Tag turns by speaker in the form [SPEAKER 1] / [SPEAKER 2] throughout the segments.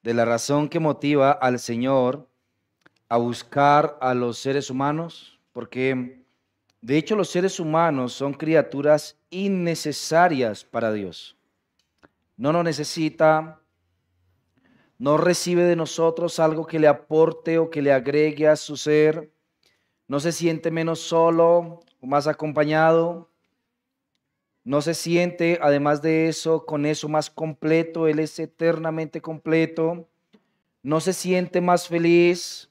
[SPEAKER 1] de la razón que motiva al Señor a buscar a los seres humanos, porque de hecho los seres humanos son criaturas innecesarias para Dios. No nos necesita, no recibe de nosotros algo que le aporte o que le agregue a su ser, no se siente menos solo o más acompañado, no se siente además de eso, con eso más completo, Él es eternamente completo, no se siente más feliz,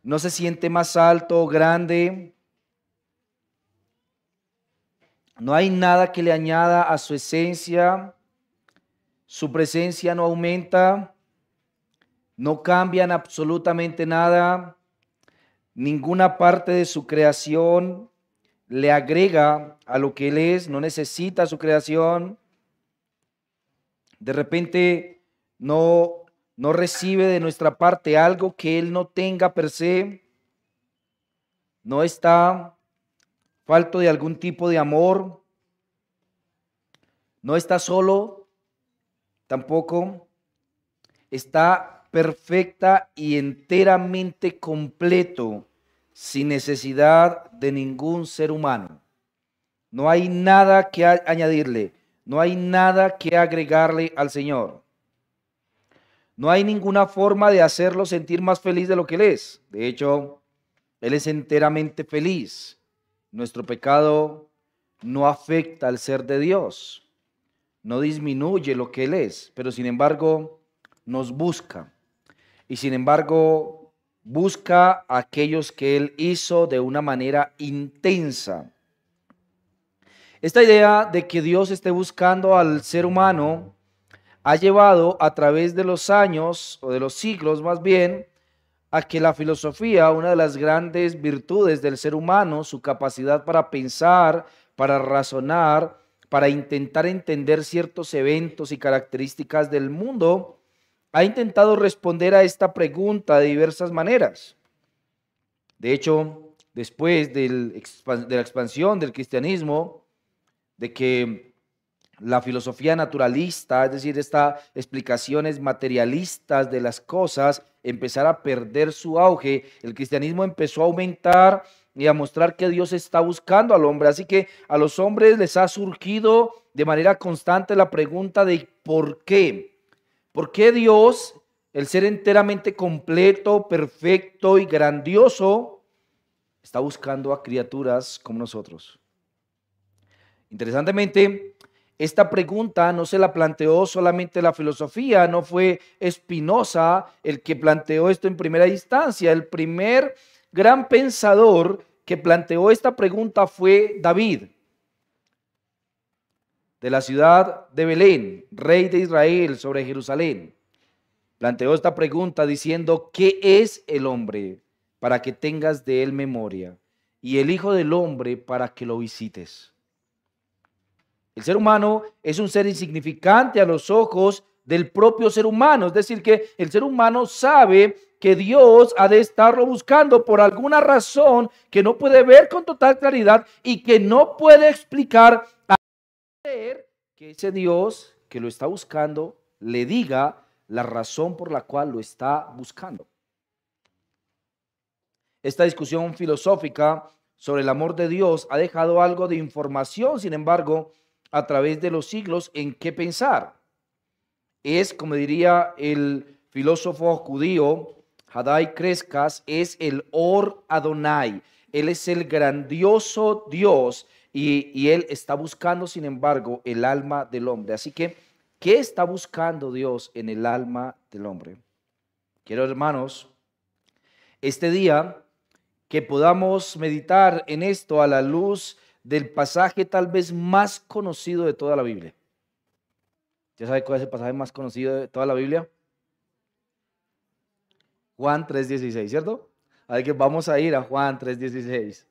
[SPEAKER 1] no se siente más alto o grande. No hay nada que le añada a su esencia, su presencia no aumenta, no cambian absolutamente nada, ninguna parte de su creación le agrega a lo que Él es, no necesita su creación. De repente no recibe de nuestra parte algo que Él no tenga per se, no está falto de algún tipo de amor, no está solo tampoco, está perfecta y enteramente completo, sin necesidad de ningún ser humano. No hay nada que añadirle, no hay nada que agregarle al Señor. No hay ninguna forma de hacerlo sentir más feliz de lo que Él es. De hecho, Él es enteramente feliz. Nuestro pecado no afecta al ser de Dios, no disminuye lo que Él es, pero sin embargo nos busca. Y sin embargo busca a aquellos que Él hizo de una manera intensa. Esta idea de que Dios esté buscando al ser humano ha llevado a través de los años, o de los siglos más bien, a que la filosofía, una de las grandes virtudes del ser humano, su capacidad para pensar, para razonar, para intentar entender ciertos eventos y características del mundo, ha intentado responder a esta pregunta de diversas maneras. De hecho, después de la expansión del cristianismo, de que la filosofía naturalista, es decir, estas explicaciones materialistas de las cosas, empezar a perder su auge, el cristianismo empezó a aumentar y a mostrar que Dios está buscando al hombre. Así que a los hombres les ha surgido de manera constante la pregunta de ¿por qué? ¿Por qué Dios, el ser enteramente completo, perfecto y grandioso, está buscando a criaturas como nosotros? Interesantemente, esta pregunta no se la planteó solamente la filosofía, no fue Spinoza el que planteó esto en primera instancia. El primer gran pensador que planteó esta pregunta fue David, de la ciudad de Belén, rey de Israel sobre Jerusalén. Planteó esta pregunta diciendo: ¿qué es el hombre para que tengas de él memoria? Y el Hijo del Hombre para que lo visites. El ser humano es un ser insignificante a los ojos del propio ser humano. Es decir, que el ser humano sabe que Dios ha de estarlo buscando por alguna razón que no puede ver con total claridad y que no puede explicar, a creer que ese Dios que lo está buscando le diga la razón por la cual lo está buscando. Esta discusión filosófica sobre el amor de Dios ha dejado algo de información, sin embargo, a través de los siglos en qué pensar. Es, como diría el filósofo judío Hadai Crescas, es el Or Adonai. Él es el grandioso Dios y Él está buscando, sin embargo, el alma del hombre. Así que, ¿qué está buscando Dios en el alma del hombre? Quiero, hermanos, este día que podamos meditar en esto a la luz del pasaje tal vez más conocido de toda la Biblia. ¿Ya sabe cuál es el pasaje más conocido de toda la Biblia? Juan 3:16, ¿cierto? Así que vamos a ir a Juan 3:16.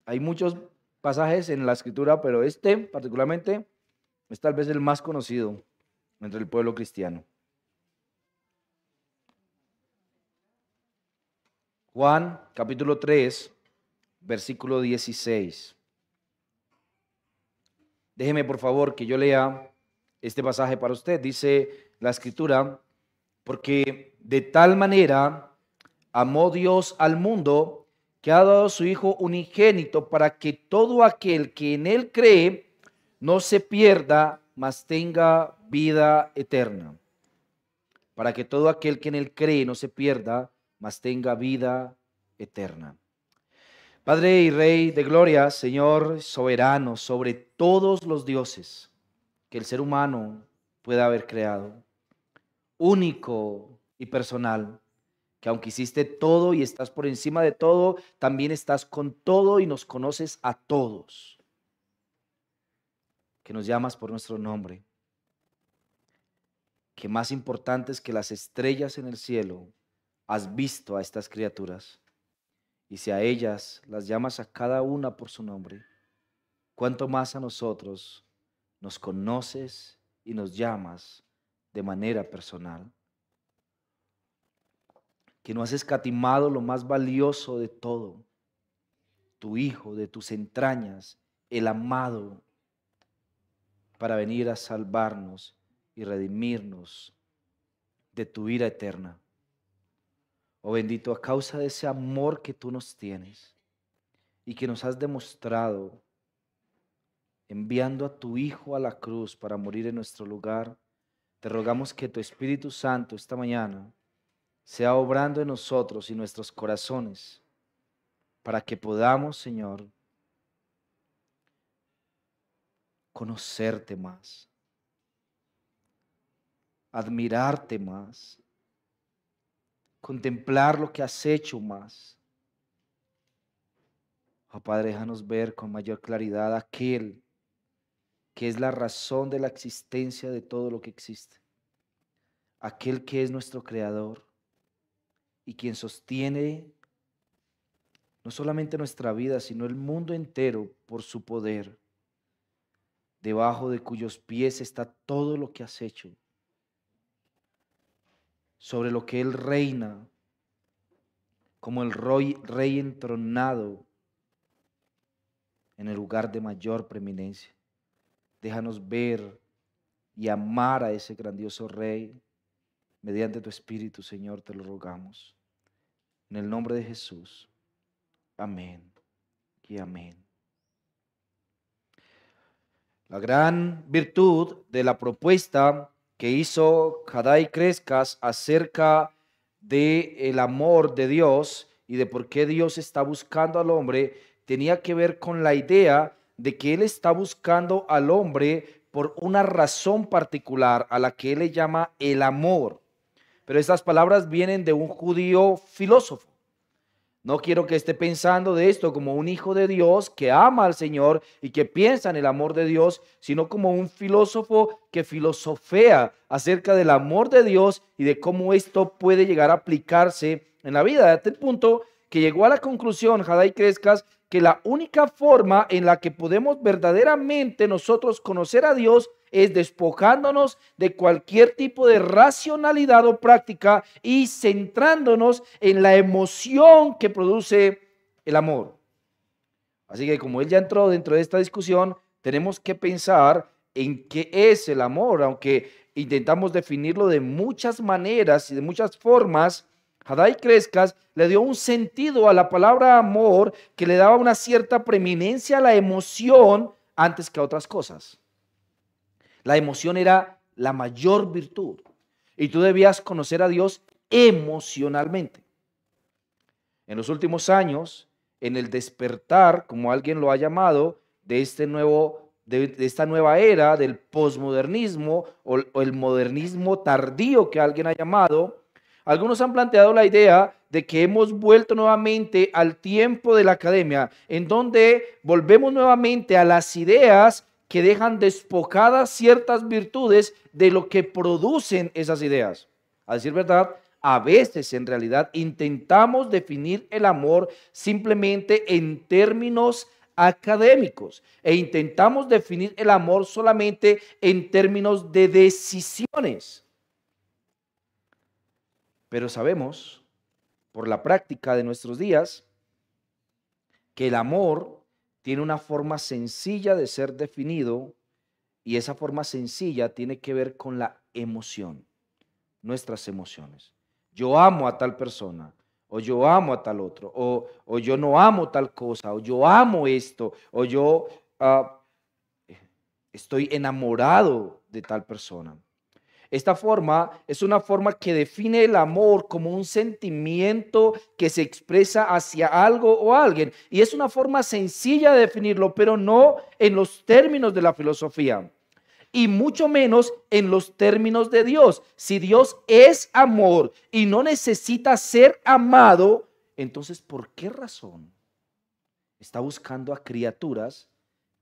[SPEAKER 1] Hay muchos pasajes en la escritura, pero este particularmente es tal vez el más conocido entre el pueblo cristiano. Juan capítulo 3, versículo 16. Déjeme por favor que yo lea este pasaje para usted. Dice la Escritura, porque de tal manera amó Dios al mundo que ha dado a su Hijo unigénito para que todo aquel que en él cree no se pierda, mas tenga vida eterna. Para que todo aquel que en él cree no se pierda, mas tenga vida eterna. Padre y Rey de gloria, Señor soberano sobre todos los dioses que el ser humano pueda haber creado, único y personal, que aunque hiciste todo y estás por encima de todo, también estás con todo y nos conoces a todos, que nos llamas por nuestro nombre, que más importantes que las estrellas en el cielo, has visto a estas criaturas, y si a ellas las llamas a cada una por su nombre, cuánto más a nosotros nos conoces y nos llamas de manera personal. Que no has escatimado lo más valioso de todo, tu Hijo, de tus entrañas, el amado, para venir a salvarnos y redimirnos de tu ira eterna. Oh bendito, a causa de ese amor que tú nos tienes y que nos has demostrado enviando a tu Hijo a la cruz para morir en nuestro lugar, te rogamos que tu Espíritu Santo esta mañana sea obrando en nosotros y nuestros corazones para que podamos, Señor, conocerte más, admirarte más, contemplar lo que has hecho más. Oh Padre, déjanos ver con mayor claridad aquel que es la razón de la existencia de todo lo que existe, aquel que es nuestro Creador y quien sostiene no solamente nuestra vida, sino el mundo entero por su poder, debajo de cuyos pies está todo lo que has hecho, sobre lo que Él reina como el rey entronado en el lugar de mayor preeminencia. Déjanos ver y amar a ese grandioso Rey mediante tu Espíritu, Señor, te lo rogamos. En el nombre de Jesús. Amén y amén. La gran virtud de la propuesta que hizo Haddai Crescas acerca del amor de Dios y de por qué Dios está buscando al hombre tenía que ver con la idea de que Él está buscando al hombre por una razón particular a la que Él le llama el amor. Pero estas palabras vienen de un judío filósofo. No quiero que esté pensando de esto como un hijo de Dios que ama al Señor y que piensa en el amor de Dios, sino como un filósofo que filosofea acerca del amor de Dios y de cómo esto puede llegar a aplicarse en la vida. A tal punto que llegó a la conclusión, Haddai Crescas, que la única forma en la que podemos verdaderamente nosotros conocer a Dios es despojándonos de cualquier tipo de racionalidad o práctica y centrándonos en la emoción que produce el amor. Así que como él ya entró dentro de esta discusión, tenemos que pensar en qué es el amor, aunque intentamos definirlo de muchas maneras y de muchas formas. Haddai Crescas le dio un sentido a la palabra amor que le daba una cierta preeminencia a la emoción antes que a otras cosas. La emoción era la mayor virtud y tú debías conocer a Dios emocionalmente. En los últimos años, en el despertar, como alguien lo ha llamado, de esta nueva era del posmodernismo o el modernismo tardío que alguien ha llamado, algunos han planteado la idea de que hemos vuelto nuevamente al tiempo de la academia, en donde volvemos nuevamente a las ideas que dejan despojadas ciertas virtudes de lo que producen esas ideas. A decir verdad, a veces en realidad intentamos definir el amor simplemente en términos académicos e intentamos definir el amor solamente en términos de decisiones. Pero sabemos por la práctica de nuestros días que el amor tiene una forma sencilla de ser definido Y esa forma sencilla tiene que ver con la emoción, nuestras emociones. Yo amo a tal persona, o yo amo a tal otro, o yo no amo tal cosa, o yo amo esto, o yo estoy enamorado de tal persona. Esta forma es una forma que define el amor como un sentimiento que se expresa hacia algo o alguien. Y es una forma sencilla de definirlo, pero no en los términos de la filosofía. Y mucho menos en los términos de Dios. Si Dios es amor y no necesita ser amado, entonces ¿por qué razón está buscando a criaturas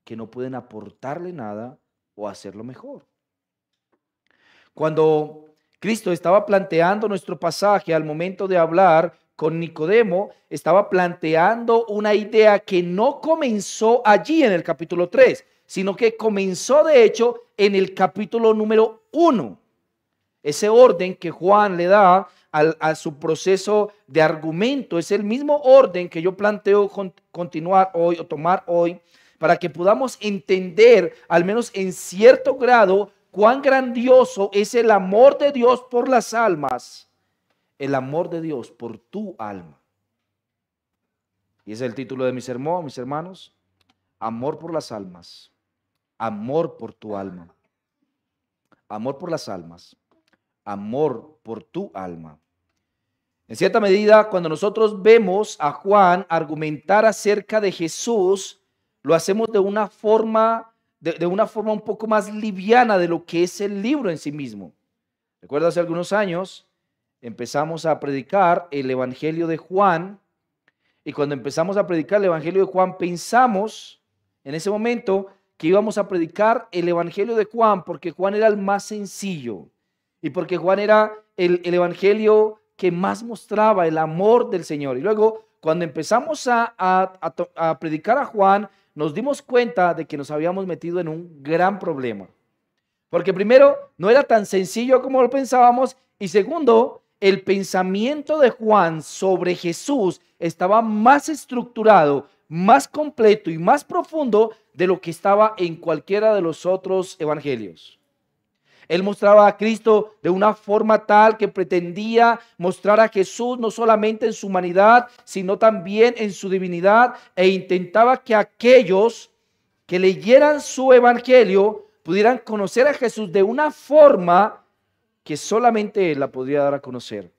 [SPEAKER 1] que no pueden aportarle nada o hacerlo mejor? Cuando Cristo estaba planteando nuestro pasaje al momento de hablar con Nicodemo, estaba planteando una idea que no comenzó allí en el capítulo 3, sino que comenzó de hecho en el capítulo número 1. Ese orden que Juan le da a su proceso de argumento es el mismo orden que yo planteo continuar hoy o tomar hoy para que podamos entender, al menos en cierto grado, cuán grandioso es el amor de Dios por las almas, el amor de Dios por tu alma. Y ese es el título de mi sermón, mis hermanos: amor por las almas, amor por tu alma. Amor por las almas, amor por tu alma. En cierta medida, cuando nosotros vemos a Juan argumentar acerca de Jesús, lo hacemos de una forma un poco más liviana de lo que es el libro en sí mismo. Recuerdo hace algunos años empezamos a predicar el Evangelio de Juan, y cuando empezamos a predicar el Evangelio de Juan pensamos en ese momento que íbamos a predicar el Evangelio de Juan porque Juan era el más sencillo y porque Juan era el Evangelio que más mostraba el amor del Señor. Y luego, cuando empezamos a predicar a Juan, nos dimos cuenta de que nos habíamos metido en un gran problema. Porque primero, no era tan sencillo como lo pensábamos, y segundo, el pensamiento de Juan sobre Jesús estaba más estructurado, más completo y más profundo de lo que estaba en cualquiera de los otros evangelios. Él mostraba a Cristo de una forma tal que pretendía mostrar a Jesús no solamente en su humanidad, sino también en su divinidad, e intentaba que aquellos que leyeran su evangelio pudieran conocer a Jesús de una forma que solamente Él la podría dar a conocer.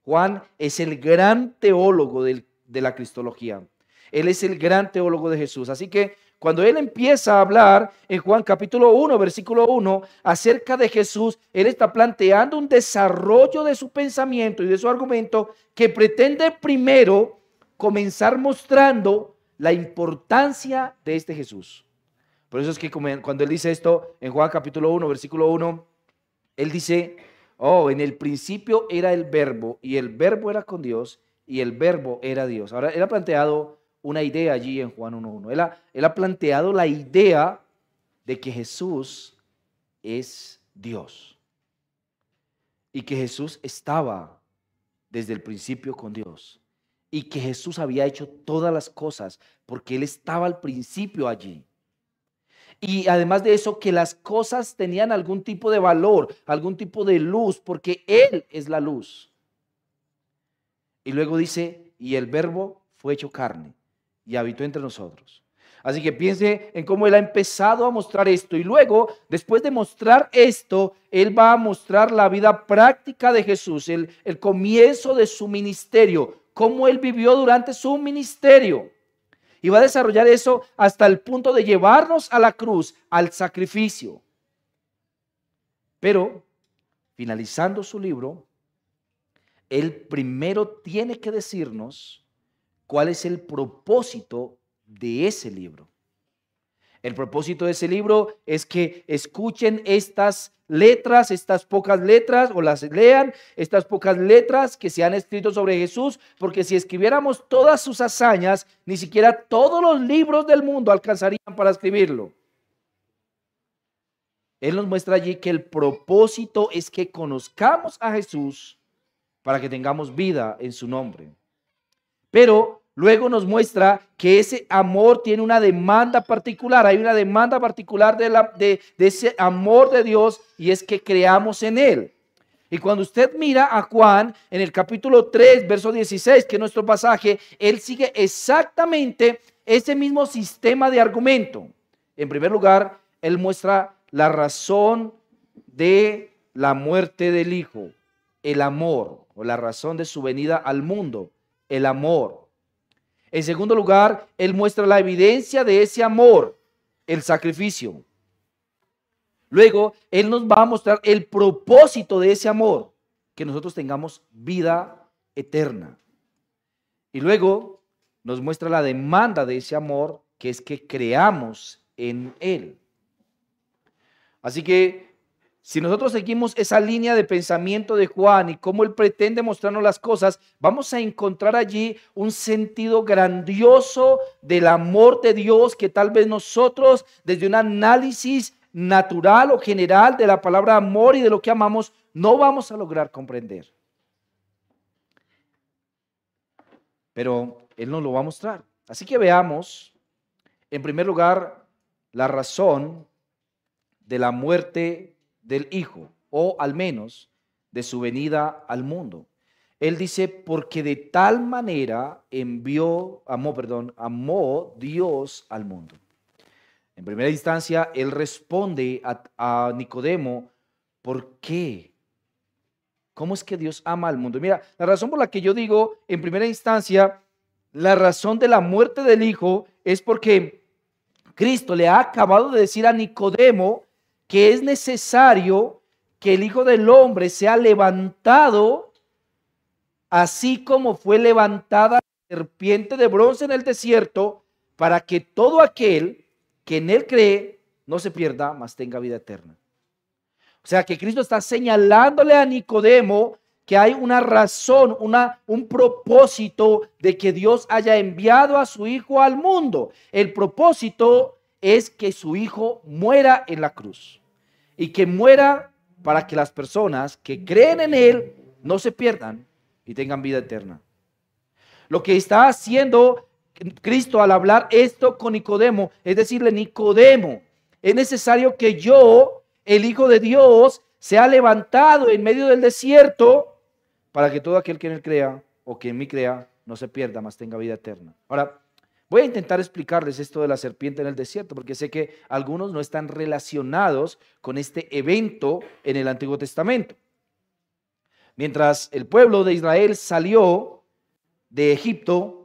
[SPEAKER 1] Juan es el gran teólogo de la cristología. Él es el gran teólogo de Jesús. Así que cuando él empieza a hablar en Juan capítulo 1, versículo 1, acerca de Jesús, él está planteando un desarrollo de su pensamiento y de su argumento que pretende primero comenzar mostrando la importancia de este Jesús. Por eso es que cuando él dice esto en Juan capítulo 1, versículo 1, él dice: oh, en el principio era el verbo, y el verbo era con Dios, y el verbo era Dios. Ahora, él ha planteado una idea allí en Juan 1.1. Él ha planteado la idea de que Jesús es Dios y que Jesús estaba desde el principio con Dios y que Jesús había hecho todas las cosas porque Él estaba al principio allí. Y además de eso, que las cosas tenían algún tipo de valor, algún tipo de luz, porque Él es la luz. Y luego dice: y el verbo fue hecho carne y habitó entre nosotros. Así que piense en cómo Él ha empezado a mostrar esto. Y luego, después de mostrar esto, Él va a mostrar la vida práctica de Jesús, el comienzo de su ministerio, cómo Él vivió durante su ministerio. Y va a desarrollar eso hasta el punto de llevarnos a la cruz, al sacrificio. Pero, finalizando su libro, Él primero tiene que decirnos cuál es el propósito de ese libro. El propósito de ese libro es que escuchen estas letras, estas pocas letras, o las lean, estas pocas letras que se han escrito sobre Jesús, porque si escribiéramos todas sus hazañas, ni siquiera todos los libros del mundo alcanzarían para escribirlo. Él nos muestra allí que el propósito es que conozcamos a Jesús para que tengamos vida en su nombre. Pero luego nos muestra que ese amor tiene una demanda particular. Hay una demanda particular de ese amor de Dios, y es que creamos en Él. Y cuando usted mira a Juan en el capítulo 3, verso 16, que es nuestro pasaje, él sigue exactamente ese mismo sistema de argumento. En primer lugar, él muestra la razón de la muerte del Hijo, el amor, o la razón de su venida al mundo, el amor. En segundo lugar, él muestra la evidencia de ese amor, el sacrificio. Luego, Él nos va a mostrar el propósito de ese amor, que nosotros tengamos vida eterna. Y luego nos muestra la demanda de ese amor, que es que creamos en Él. Así que, si nosotros seguimos esa línea de pensamiento de Juan y cómo él pretende mostrarnos las cosas, vamos a encontrar allí un sentido grandioso del amor de Dios que tal vez nosotros, desde un análisis natural o general de la palabra amor y de lo que amamos, no vamos a lograr comprender. Pero Él nos lo va a mostrar. Así que veamos, en primer lugar, la razón de la muerte del Hijo, o al menos de su venida al mundo. Él dice, porque de tal manera amó Dios al mundo. En primera instancia, él responde a Nicodemo, ¿por qué? ¿Cómo es que Dios ama al mundo? Mira, la razón por la que yo digo, en primera instancia, la razón de la muerte del Hijo es porque Cristo le ha acabado de decir a Nicodemo que es necesario que el Hijo del Hombre sea levantado, así como fue levantada la serpiente de bronce en el desierto, para que todo aquel que en Él cree no se pierda, mas tenga vida eterna. O sea que Cristo está señalándole a Nicodemo que hay una razón, un propósito de que Dios haya enviado a su Hijo al mundo. El propósito es que su Hijo muera en la cruz, y que muera para que las personas que creen en Él no se pierdan y tengan vida eterna. Lo que está haciendo Cristo al hablar esto con Nicodemo es decirle, Nicodemo, es necesario que yo, el Hijo de Dios, sea levantado en medio del desierto para que todo aquel que en Él crea o que en mí crea no se pierda, mas tenga vida eterna. Ahora, voy a intentar explicarles esto de la serpiente en el desierto, porque sé que algunos no están relacionados con este evento en el Antiguo Testamento. Mientras el pueblo de Israel salió de Egipto,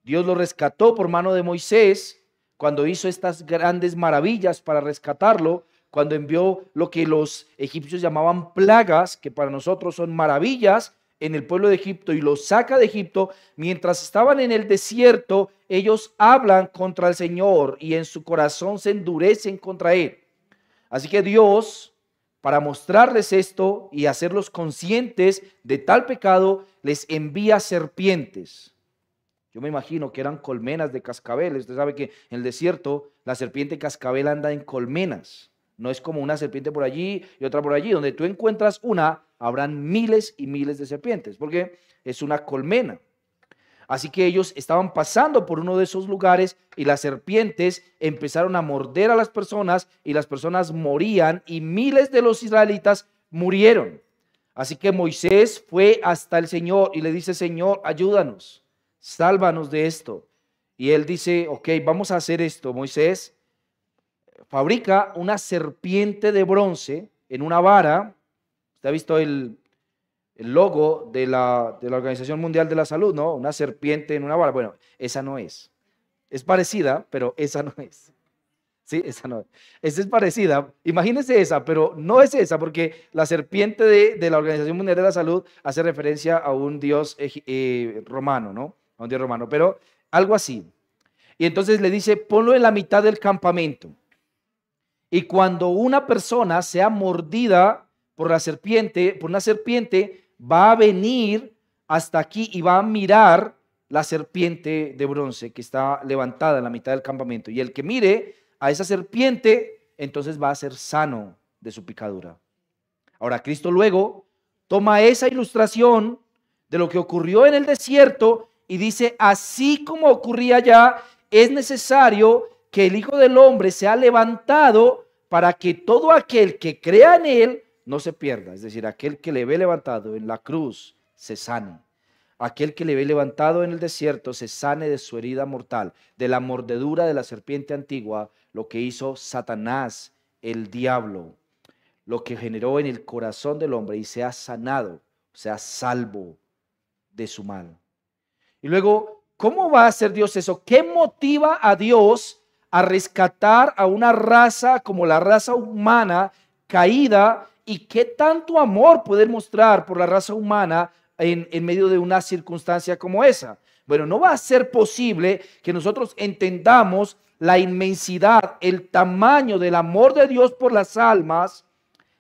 [SPEAKER 1] Dios lo rescató por mano de Moisés cuando hizo estas grandes maravillas para rescatarlo, cuando envió lo que los egipcios llamaban plagas, que para nosotros son maravillas en el pueblo de Egipto, y los saca de Egipto. Mientras estaban en el desierto, ellos hablan contra el Señor y en su corazón se endurecen contra Él. Así que Dios, para mostrarles esto y hacerlos conscientes de tal pecado, les envía serpientes. Yo me imagino que eran colmenas de cascabeles. Usted sabe que en el desierto la serpiente cascabel anda en colmenas. No es como una serpiente por allí y otra por allí. Donde tú encuentras una, habrán miles y miles de serpientes, porque es una colmena. Así que ellos estaban pasando por uno de esos lugares y las serpientes empezaron a morder a las personas y las personas morían y miles de los israelitas murieron. Así que Moisés fue hasta el Señor y le dice, Señor, ayúdanos, sálvanos de esto. Y él dice, ok, vamos a hacer esto. Moisés fabrica una serpiente de bronce en una vara. Usted ha visto el logo de la Organización Mundial de la Salud, ¿no? Una serpiente en una vara. Bueno, esa no es. Es parecida, pero esa no es. Sí, esa no es. Esa es parecida. Imagínese esa, pero no es esa, porque la serpiente de la Organización Mundial de la Salud hace referencia a un dios romano, ¿no? A un dios romano, pero algo así. Y entonces le dice, ponlo en la mitad del campamento. Y cuando una persona sea mordida por la serpiente, por una serpiente, va a venir hasta aquí y va a mirar la serpiente de bronce que está levantada en la mitad del campamento. Y el que mire a esa serpiente, entonces va a ser sano de su picadura. Ahora, Cristo luego toma esa ilustración de lo que ocurrió en el desierto y dice, así como ocurría ya, es necesario que el Hijo del Hombre sea levantado para que todo aquel que crea en él no se pierda. Es decir, aquel que le ve levantado en la cruz se sane. Aquel que le ve levantado en el desierto se sane de su herida mortal, de la mordedura de la serpiente antigua, lo que hizo Satanás, el diablo, lo que generó en el corazón del hombre, y sea sanado, sea salvo de su mal. Y luego, ¿cómo va a hacer Dios eso? ¿Qué motiva a Dios a rescatar a una raza como la raza humana caída? ¿Y qué tanto amor poder mostrar por la raza humana en medio de una circunstancia como esa? Bueno, no va a ser posible que nosotros entendamos la inmensidad, el tamaño del amor de Dios por las almas,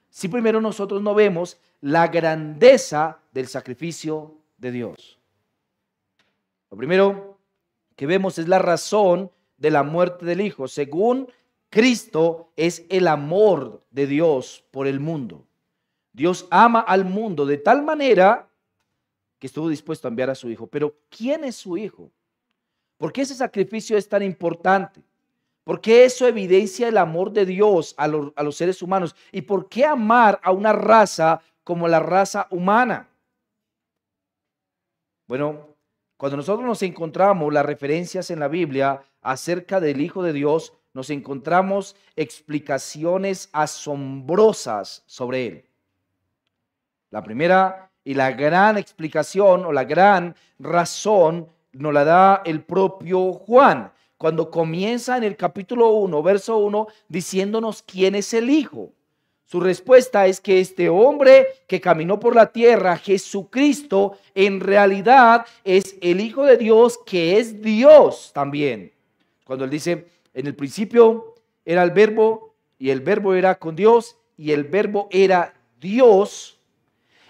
[SPEAKER 1] si primero nosotros no vemos la grandeza del sacrificio de Dios. Lo primero que vemos es la razón de la muerte del Hijo. Según Cristo, es el amor de Dios por el mundo. Dios ama al mundo de tal manera que estuvo dispuesto a enviar a su Hijo. Pero ¿quién es su Hijo? ¿Por qué ese sacrificio es tan importante? ¿Por qué eso evidencia el amor de Dios a los seres humanos? ¿Y por qué amar a una raza como la raza humana? Bueno, cuando nosotros nos encontramos las referencias en la Biblia acerca del Hijo de Dios, nos encontramos explicaciones asombrosas sobre él. La primera y la gran explicación o la gran razón nos la da el propio Juan, cuando comienza en el capítulo 1, verso 1, diciéndonos quién es el Hijo. Su respuesta es que este hombre que caminó por la tierra, Jesucristo, en realidad es el Hijo de Dios, que es Dios también. Cuando él dice, en el principio era el Verbo, y el Verbo era con Dios, y el Verbo era Dios.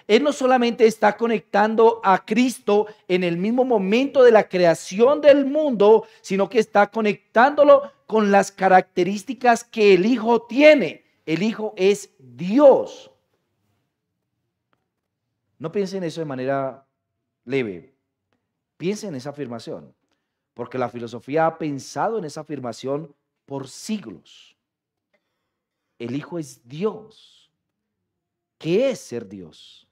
[SPEAKER 1] Él no solamente está conectando a Cristo en el mismo momento de la creación del mundo, sino que está conectándolo con las características que el Hijo tiene. El Hijo es Dios. No piensen eso de manera leve. Piensen en esa afirmación, porque la filosofía ha pensado en esa afirmación por siglos. El Hijo es Dios. ¿Qué es ser Dios?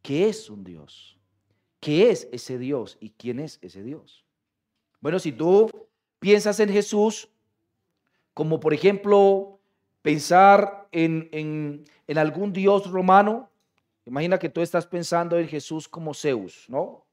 [SPEAKER 1] ¿Qué es un Dios? ¿Qué es ese Dios y quién es ese Dios? Bueno, si tú piensas en Jesús como, por ejemplo, pensar en algún dios romano, imagina que tú estás pensando en Jesús como Zeus, ¿no?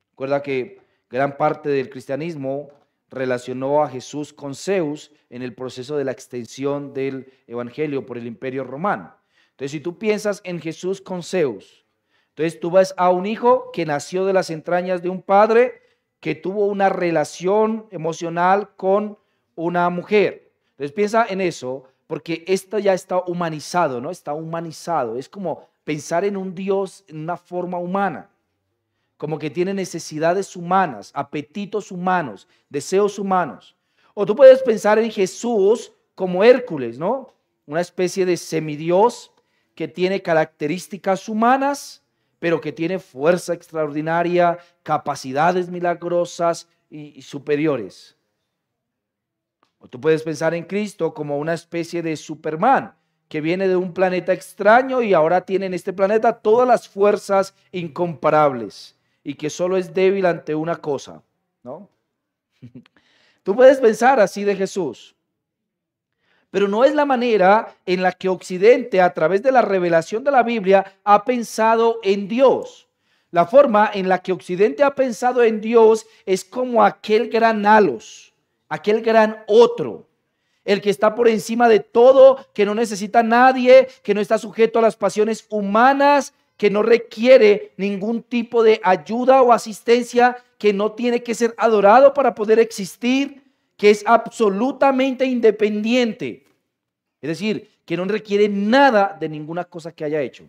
[SPEAKER 1] Recuerda que gran parte del cristianismo relacionó a Jesús con Zeus en el proceso de la extensión del evangelio por el imperio romano. Entonces, si tú piensas en Jesús con Zeus, entonces tú ves a un hijo que nació de las entrañas de un padre que tuvo una relación emocional con una mujer. Entonces piensa en eso, porque esto ya está humanizado, ¿no? Está humanizado. Es como pensar en un Dios en una forma humana, como que tiene necesidades humanas, apetitos humanos, deseos humanos. O tú puedes pensar en Jesús como Hércules, ¿no? Una especie de semidios que tiene características humanas, pero que tiene fuerza extraordinaria, capacidades milagrosas y superiores. O tú puedes pensar en Cristo como una especie de Superman, que viene de un planeta extraño y ahora tiene en este planeta todas las fuerzas incomparables y que solo es débil ante una cosa, ¿no? Tú puedes pensar así de Jesús, pero no es la manera en la que Occidente, a través de la revelación de la Biblia, ha pensado en Dios. La forma en la que Occidente ha pensado en Dios es como aquel gran halos, aquel gran otro, el que está por encima de todo, que no necesita a nadie, que no está sujeto a las pasiones humanas, que no requiere ningún tipo de ayuda o asistencia, que no tiene que ser adorado para poder existir, que es absolutamente independiente. Es decir, que no requiere nada de ninguna cosa que haya hecho.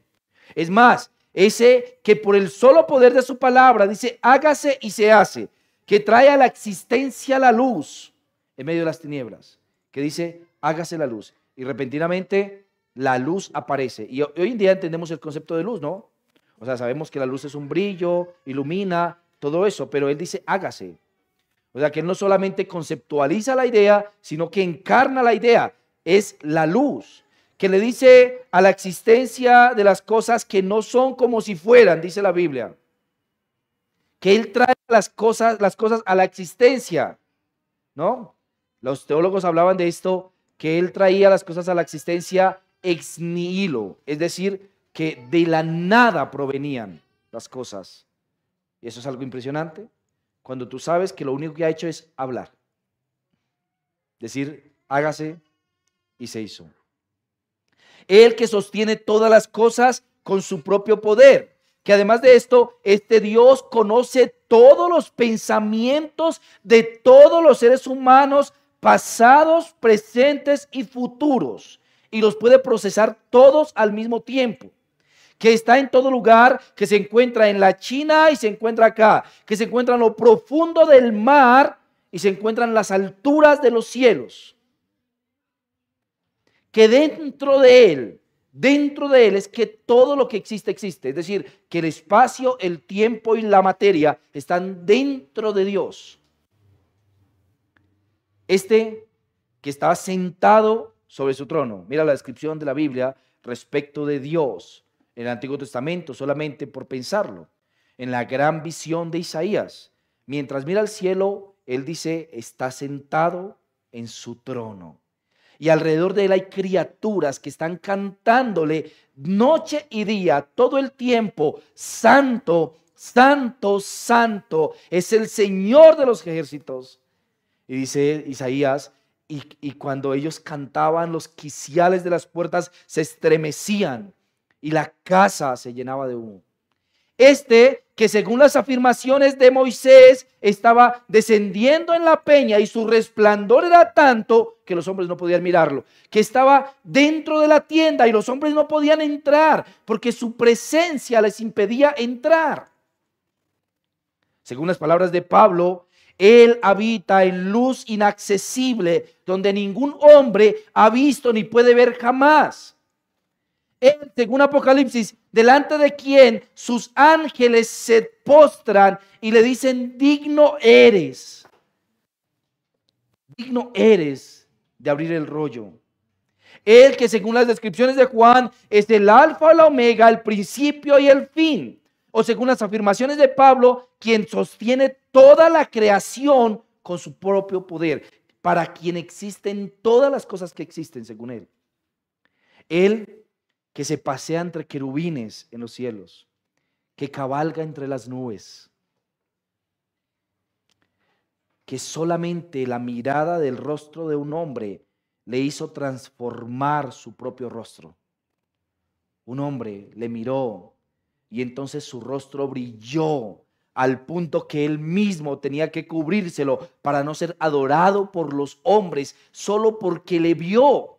[SPEAKER 1] Es más, ese que por el solo poder de su palabra dice, hágase y se hace, que trae a la existencia la luz en medio de las tinieblas, que dice, hágase la luz. Y repentinamente la luz aparece. Y hoy en día entendemos el concepto de luz, ¿no? O sea, sabemos que la luz es un brillo, ilumina, todo eso, pero él dice hágase. O sea que él no solamente conceptualiza la idea, sino que encarna la idea. Es la luz que le dice a la existencia de las cosas que no son como si fueran, dice la Biblia. Que él trae las cosas a la existencia, ¿no? Los teólogos hablaban de esto, que él traía las cosas a la existencia ex nihilo, es decir, que de la nada provenían las cosas. Y eso es algo impresionante, cuando tú sabes que lo único que ha hecho es hablar. Decir, hágase, y se hizo. Él que sostiene todas las cosas con su propio poder. Que además de esto, este Dios conoce todos los pensamientos de todos los seres humanos, pasados, presentes y futuros. Y los puede procesar todos al mismo tiempo. Que está en todo lugar, que se encuentra en la China y se encuentra acá. Que se encuentra en lo profundo del mar y se encuentra en las alturas de los cielos. Que dentro de él es que todo lo que existe, existe. Es decir, que el espacio, el tiempo y la materia están dentro de Dios. Este que estaba sentado sobre su trono. Mira la descripción de la Biblia respecto de Dios en el Antiguo Testamento, solamente por pensarlo. En la gran visión de Isaías, mientras mira al cielo, él dice, está sentado en su trono. Y alrededor de él hay criaturas que están cantándole noche y día, todo el tiempo, santo, santo, santo, es el Señor de los ejércitos. Y dice Isaías, y cuando ellos cantaban, los quiciales de las puertas se estremecían y la casa se llenaba de humo. Este que según las afirmaciones de Moisés estaba descendiendo en la peña y su resplandor era tanto que los hombres no podían mirarlo, que estaba dentro de la tienda y los hombres no podían entrar porque su presencia les impedía entrar. Según las palabras de Pablo, él habita en luz inaccesible donde ningún hombre ha visto ni puede ver jamás. Él, según Apocalipsis, delante de quien sus ángeles se postran y le dicen, digno eres de abrir el rollo. Él que según las descripciones de Juan es el alfa y la omega, el principio y el fin. O según las afirmaciones de Pablo, quien sostiene toda la creación con su propio poder, para quien existen todas las cosas que existen según él. Él que se pasea entre querubines en los cielos, que cabalga entre las nubes, que solamente la mirada del rostro de un hombre le hizo transformar su propio rostro. Un hombre le miró y entonces su rostro brilló al punto que él mismo tenía que cubrírselo para no ser adorado por los hombres solo porque le vio.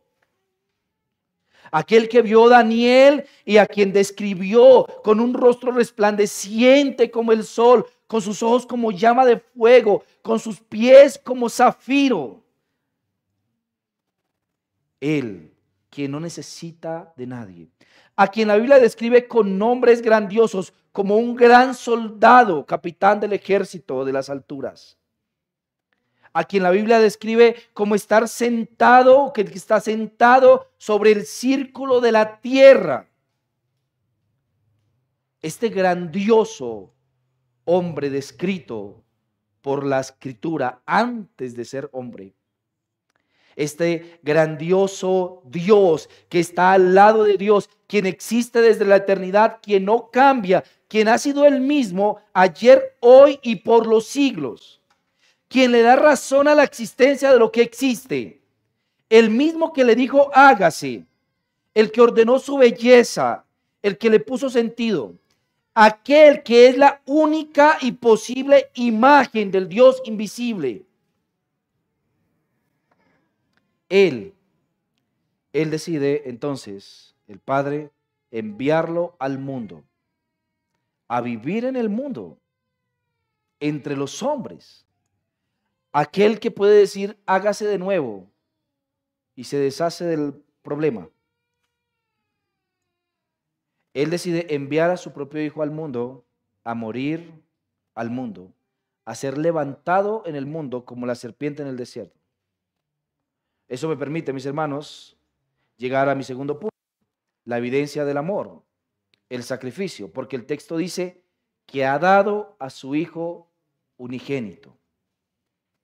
[SPEAKER 1] Aquel que vio a Daniel y a quien describió con un rostro resplandeciente como el sol, con sus ojos como llama de fuego, con sus pies como zafiro. Él, quien no necesita de nadie, a quien la Biblia describe con nombres grandiosos como un gran soldado, capitán del ejército de las alturas. A quien la Biblia describe como estar sentado, que está sentado sobre el círculo de la tierra. Este grandioso hombre descrito por la Escritura antes de ser hombre. Este grandioso Dios que está al lado de Dios, quien existe desde la eternidad, quien no cambia, quien ha sido el mismo ayer, hoy y por los siglos. Quien le da razón a la existencia de lo que existe, el mismo que le dijo hágase, el que ordenó su belleza, el que le puso sentido, aquel que es la única y posible imagen del Dios invisible. Él decide entonces, el Padre, enviarlo al mundo, a vivir en el mundo, entre los hombres. Aquel que puede decir, hágase de nuevo, y se deshace del problema. Él decide enviar a su propio Hijo al mundo a morir al mundo, a ser levantado en el mundo como la serpiente en el desierto. Eso me permite, mis hermanos, llegar a mi segundo punto, la evidencia del amor, el sacrificio, porque el texto dice que ha dado a su Hijo unigénito,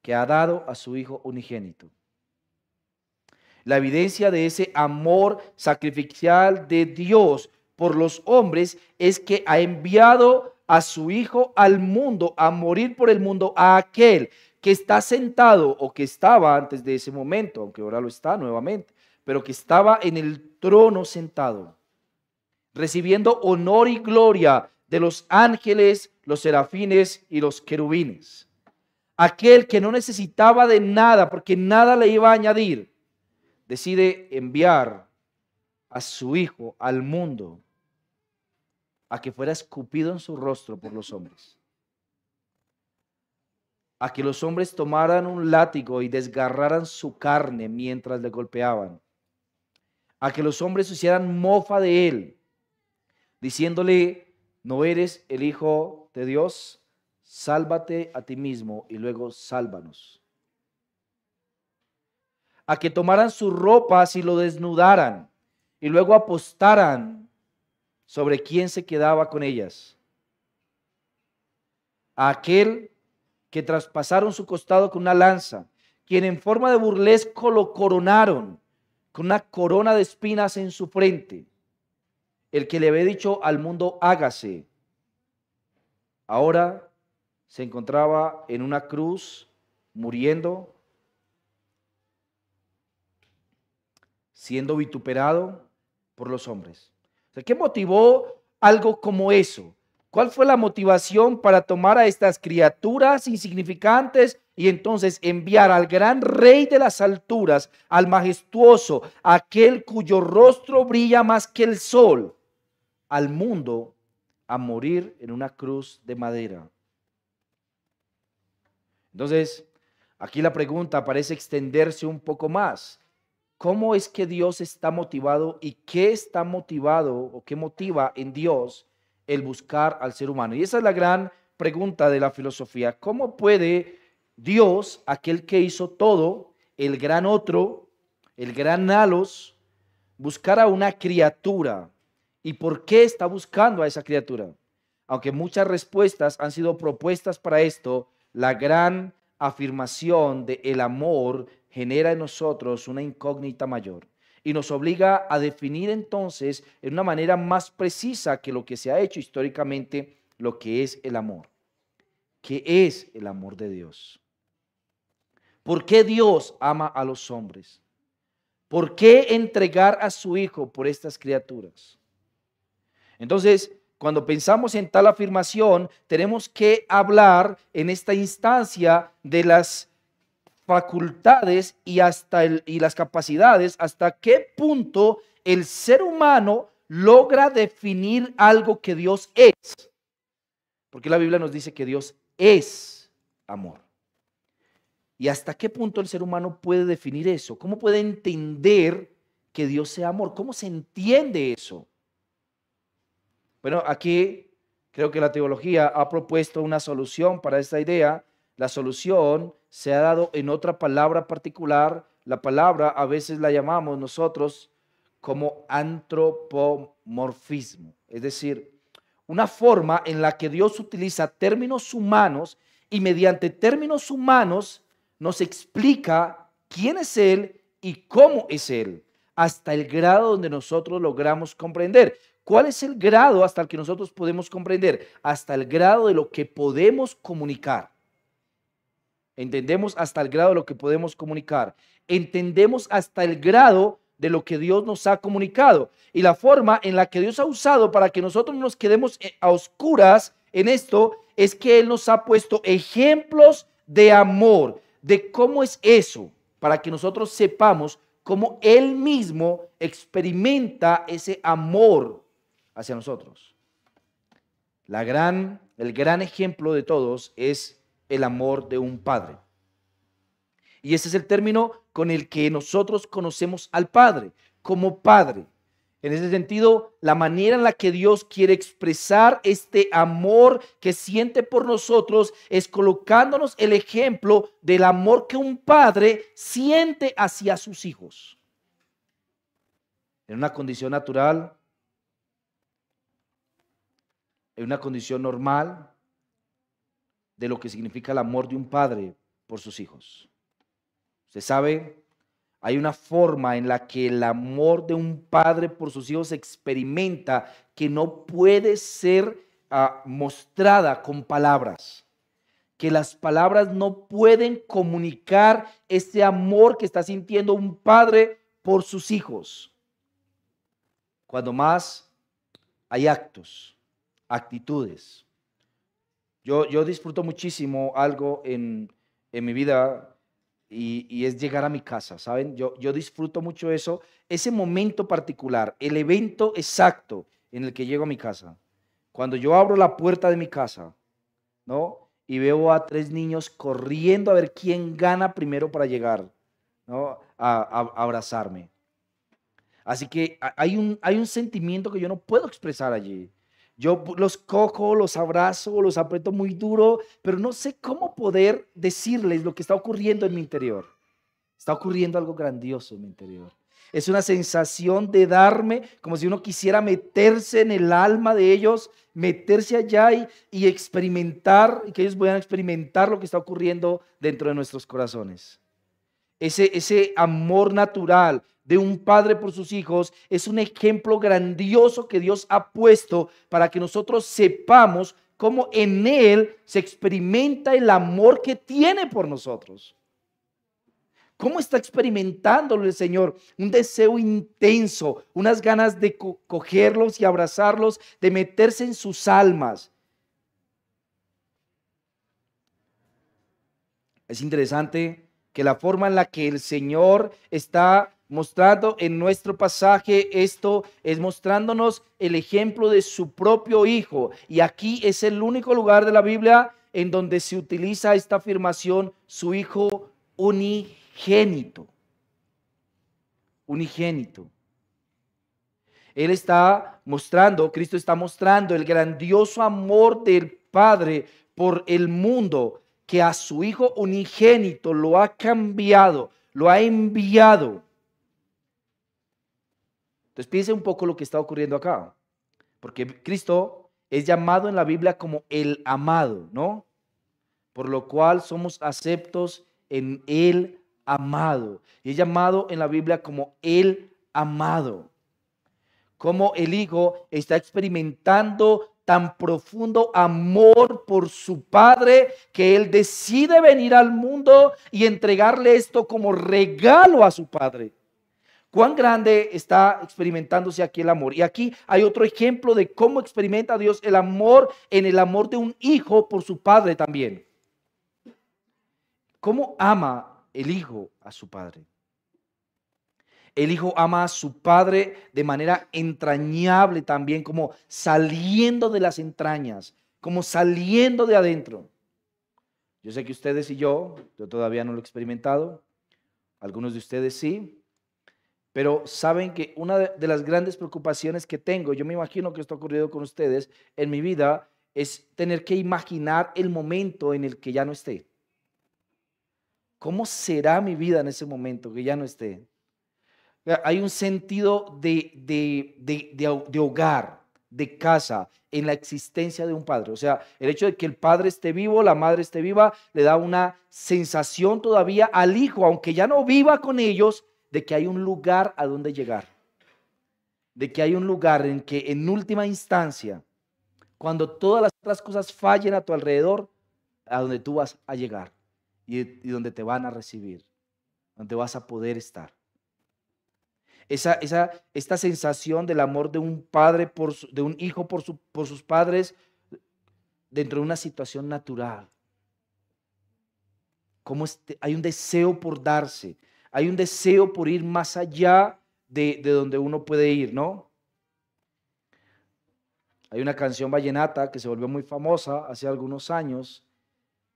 [SPEAKER 1] que ha dado a su Hijo unigénito. La evidencia de ese amor sacrificial de Dios por los hombres es que ha enviado a su Hijo al mundo, a morir por el mundo, a aquel que está sentado o que estaba antes de ese momento, aunque ahora lo está nuevamente, pero que estaba en el trono sentado, recibiendo honor y gloria de los ángeles, los serafines y los querubines. Aquel que no necesitaba de nada porque nada le iba a añadir, decide enviar a su Hijo al mundo a que fuera escupido en su rostro por los hombres, a que los hombres tomaran un látigo y desgarraran su carne mientras le golpeaban, a que los hombres hicieran mofa de él, diciéndole: ¿no eres el Hijo de Dios? Sálvate a ti mismo y luego sálvanos. A que tomaran sus ropas y lo desnudaran y luego apostaran sobre quién se quedaba con ellas. A aquel que traspasaron su costado con una lanza, quien en forma de burlesco lo coronaron con una corona de espinas en su frente, el que le había dicho al mundo: hágase, ahora se encontraba en una cruz muriendo, siendo vituperado por los hombres. O sea, ¿qué motivó algo como eso? ¿Cuál fue la motivación para tomar a estas criaturas insignificantes y entonces enviar al gran Rey de las alturas, al majestuoso, aquel cuyo rostro brilla más que el sol, al mundo a morir en una cruz de madera? Entonces, aquí la pregunta parece extenderse un poco más. ¿Cómo es que Dios está motivado y qué está motivado o qué motiva en Dios el buscar al ser humano? Y esa es la gran pregunta de la filosofía. ¿Cómo puede Dios, aquel que hizo todo, el gran otro, el gran Nalos, buscar a una criatura? ¿Y por qué está buscando a esa criatura? Aunque muchas respuestas han sido propuestas para esto, la gran afirmación de el amor genera en nosotros una incógnita mayor y nos obliga a definir entonces en una manera más precisa que lo que se ha hecho históricamente lo que es el amor. ¿Qué es el amor de Dios? ¿Por qué Dios ama a los hombres? ¿Por qué entregar a su Hijo por estas criaturas? Entonces, cuando pensamos en tal afirmación, tenemos que hablar en esta instancia de las facultades y las capacidades, hasta qué punto el ser humano logra definir algo que Dios es. Porque la Biblia nos dice que Dios es amor. ¿Y hasta qué punto el ser humano puede definir eso? ¿Cómo puede entender que Dios sea amor? ¿Cómo se entiende eso? Bueno, aquí creo que la teología ha propuesto una solución para esta idea. La solución se ha dado en otra palabra particular. La palabra a veces la llamamos nosotros como antropomorfismo, es decir, una forma en la que Dios utiliza términos humanos y mediante términos humanos nos explica quién es Él y cómo es Él, hasta el grado donde nosotros logramos comprender. ¿Cuál es el grado hasta el que nosotros podemos comprender? Hasta el grado de lo que podemos comunicar. Entendemos hasta el grado de lo que podemos comunicar. Entendemos hasta el grado de lo que Dios nos ha comunicado. Y la forma en la que Dios ha usado para que nosotros nos quedemos a oscuras en esto es que Él nos ha puesto ejemplos de amor, de cómo es eso, para que nosotros sepamos cómo Él mismo experimenta ese amor hacia nosotros. El gran ejemplo de todos es el amor de un padre. Y ese es el término con el que nosotros conocemos al Padre, como Padre. En ese sentido, la manera en la que Dios quiere expresar este amor que siente por nosotros es colocándonos el ejemplo del amor que un padre siente hacia sus hijos. En una condición natural, en una condición normal de lo que significa el amor de un padre por sus hijos. Usted sabe, hay una forma en la que el amor de un padre por sus hijos se experimenta que no puede ser mostrada con palabras. Que las palabras no pueden comunicar ese amor que está sintiendo un padre por sus hijos. Cuando más hay actos, actitudes. Yo disfruto muchísimo algo en mi vida y es llegar a mi casa, ¿saben? Yo disfruto mucho eso, ese momento particular, el evento exacto en el que llego a mi casa. Cuando yo abro la puerta de mi casa, ¿no? Y veo a 3 niños corriendo a ver quién gana primero para llegar, ¿no? A abrazarme. Así que hay un sentimiento que yo no puedo expresar allí. Yo los cojo, los abrazo, los aprieto muy duro, pero no sé cómo poder decirles lo que está ocurriendo en mi interior. Está ocurriendo algo grandioso en mi interior. Es una sensación de darme como si uno quisiera meterse en el alma de ellos, meterse allá y experimentar, y que ellos puedan experimentar lo que está ocurriendo dentro de nuestros corazones. Ese amor natural de un padre por sus hijos es un ejemplo grandioso que Dios ha puesto para que nosotros sepamos cómo en Él se experimenta el amor que tiene por nosotros. ¿Cómo está experimentándolo el Señor? Un deseo intenso, unas ganas de cogerlos y abrazarlos, de meterse en sus almas. Es interesante que la forma en la que el Señor está mostrando en nuestro pasaje esto es mostrándonos el ejemplo de su propio Hijo. Y aquí es el único lugar de la Biblia en donde se utiliza esta afirmación, su Hijo unigénito. Unigénito. Él está mostrando, Cristo está mostrando el grandioso amor del Padre por el mundo, que a su Hijo unigénito lo ha cambiado, lo ha enviado. Entonces piense un poco lo que está ocurriendo acá, porque Cristo es llamado en la Biblia como el amado, ¿no? Por lo cual somos aceptos en el amado. Y es llamado en la Biblia como el amado. Como el Hijo está experimentando tan profundo amor por su Padre que Él decide venir al mundo y entregarle esto como regalo a su Padre. Cuán grande está experimentándose aquí el amor. Y aquí hay otro ejemplo de cómo experimenta Dios el amor en el amor de un hijo por su padre también. ¿Cómo ama el hijo a su padre? El hijo ama a su padre de manera entrañable también, como saliendo de las entrañas, como saliendo de adentro. Yo sé que ustedes y yo todavía no lo he experimentado, algunos de ustedes sí. Pero saben que una de las grandes preocupaciones que tengo, yo me imagino que esto ha ocurrido con ustedes en mi vida, es tener que imaginar el momento en el que ya no esté. ¿Cómo será mi vida en ese momento que ya no esté? Hay un sentido de hogar, de casa, en la existencia de un padre. O sea, el hecho de que el padre esté vivo, la madre esté viva, le da una sensación todavía al hijo, aunque ya no viva con ellos, de que hay un lugar a donde llegar, de que hay un lugar en que en última instancia, cuando todas las otras cosas fallen a tu alrededor, a donde tú vas a llegar y donde te van a recibir, donde vas a poder estar. Esta sensación del amor de un padre, de un hijo por sus padres, dentro de una situación natural. Como hay un deseo por darse, hay un deseo por ir más allá de donde uno puede ir, ¿no? Hay una canción vallenata que se volvió muy famosa hace algunos años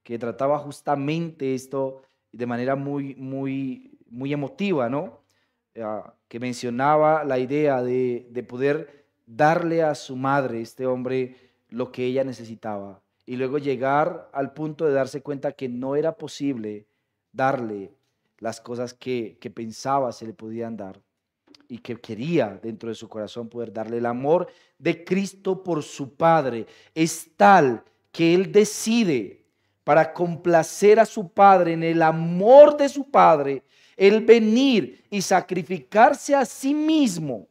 [SPEAKER 1] que trataba justamente esto de manera muy emotiva, ¿no? que mencionaba la idea de poder darle a su madre, este hombre, lo que ella necesitaba, y luego llegar al punto de darse cuenta que no era posible darle las cosas que pensaba se le podían dar y que quería dentro de su corazón poder darle. El amor de Cristo por su Padre es tal que Él decide, para complacer a su Padre en el amor de su Padre, el venir y sacrificarse a sí mismo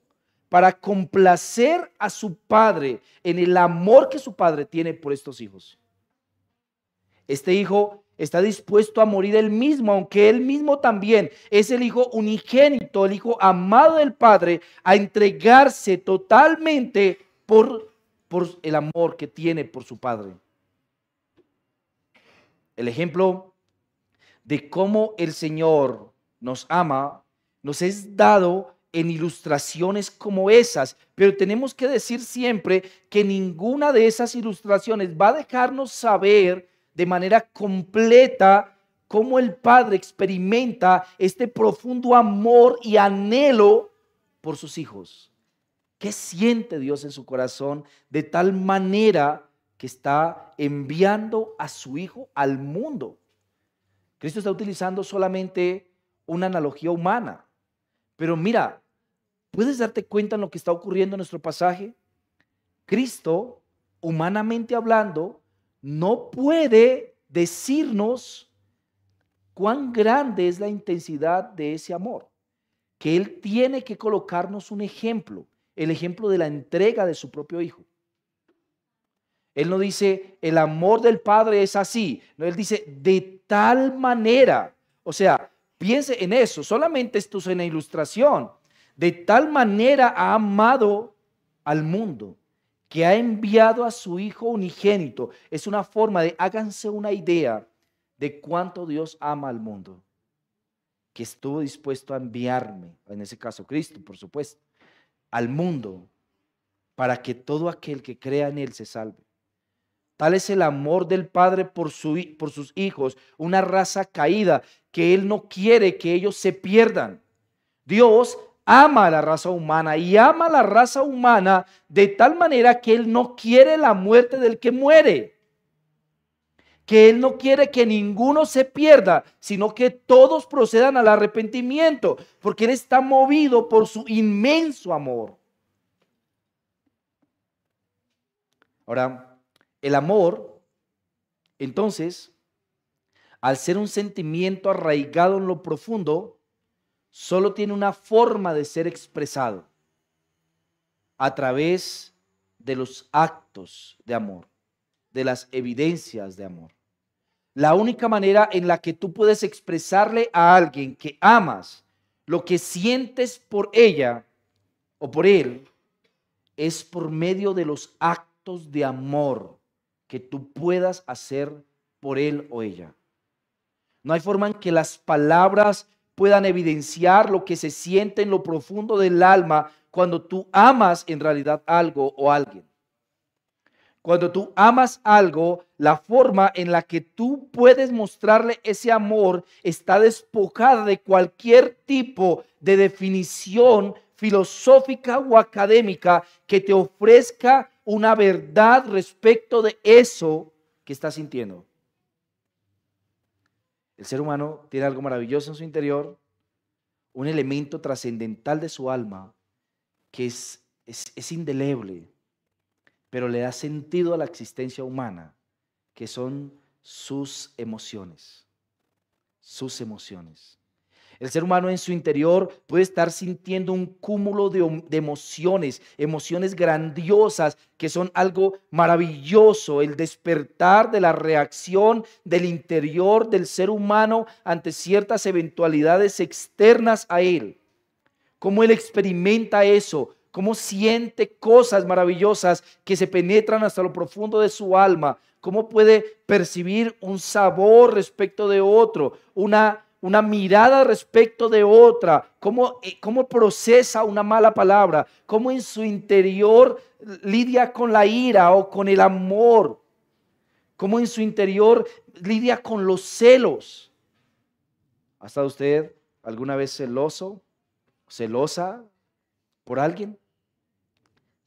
[SPEAKER 1] para complacer a su Padre en el amor que su Padre tiene por estos hijos. Este hijo está dispuesto a morir él mismo, aunque él mismo también es el hijo unigénito, el hijo amado del Padre, a entregarse totalmente por el amor que tiene por su Padre. El ejemplo de cómo el Señor nos ama nos es dado en ilustraciones como esas, pero tenemos que decir siempre que ninguna de esas ilustraciones va a dejarnos saber de manera completa cómo el Padre experimenta este profundo amor y anhelo por sus hijos. ¿Qué siente Dios en su corazón de tal manera que está enviando a su Hijo al mundo? Cristo está utilizando solamente una analogía humana, pero mira, ¿puedes darte cuenta en lo que está ocurriendo en nuestro pasaje? Cristo, humanamente hablando, no puede decirnos cuán grande es la intensidad de ese amor, que Él tiene que colocarnos un ejemplo, el ejemplo de la entrega de su propio Hijo. Él no dice, el amor del Padre es así, no, Él dice, de tal manera, o sea, piense en eso, solamente esto es una ilustración, de tal manera ha amado al mundo, que ha enviado a su Hijo unigénito. Es una forma de, háganse una idea de cuánto Dios ama al mundo, que estuvo dispuesto a enviarme, en ese caso Cristo, por supuesto, al mundo, para que todo aquel que crea en Él se salve. Tal es el amor del Padre por sus hijos, una raza caída, que Él no quiere que ellos se pierdan. Dios ama a la raza humana y ama a la raza humana de tal manera que Él no quiere la muerte del que muere, que Él no quiere que ninguno se pierda, sino que todos procedan al arrepentimiento, porque Él está movido por su inmenso amor. Ahora, el amor, entonces, al ser un sentimiento arraigado en lo profundo, solo tiene una forma de ser expresado: a través de los actos de amor, de las evidencias de amor. La única manera en la que tú puedes expresarle a alguien que amas lo que sientes por ella o por él es por medio de los actos de amor que tú puedas hacer por él o ella. No hay forma en que las palabras puedan evidenciar lo que se siente en lo profundo del alma cuando tú amas en realidad algo o alguien. Cuando tú amas algo, la forma en la que tú puedes mostrarle ese amor está despojada de cualquier tipo de definición filosófica o académica que te ofrezca una verdad respecto de eso que estás sintiendo. El ser humano tiene algo maravilloso en su interior, un elemento trascendental de su alma que es indeleble, pero le da sentido a la existencia humana, que son sus emociones. Sus emociones. El ser humano en su interior puede estar sintiendo un cúmulo de emociones, emociones grandiosas que son algo maravilloso, el despertar de la reacción del interior del ser humano ante ciertas eventualidades externas a él. Cómo él experimenta eso, cómo siente cosas maravillosas que se penetran hasta lo profundo de su alma, cómo puede percibir un sabor respecto de otro, una mirada respecto de otra, cómo procesa una mala palabra, cómo en su interior lidia con la ira o con el amor, cómo en su interior lidia con los celos. ¿Ha estado usted alguna vez celoso? celosa por alguien?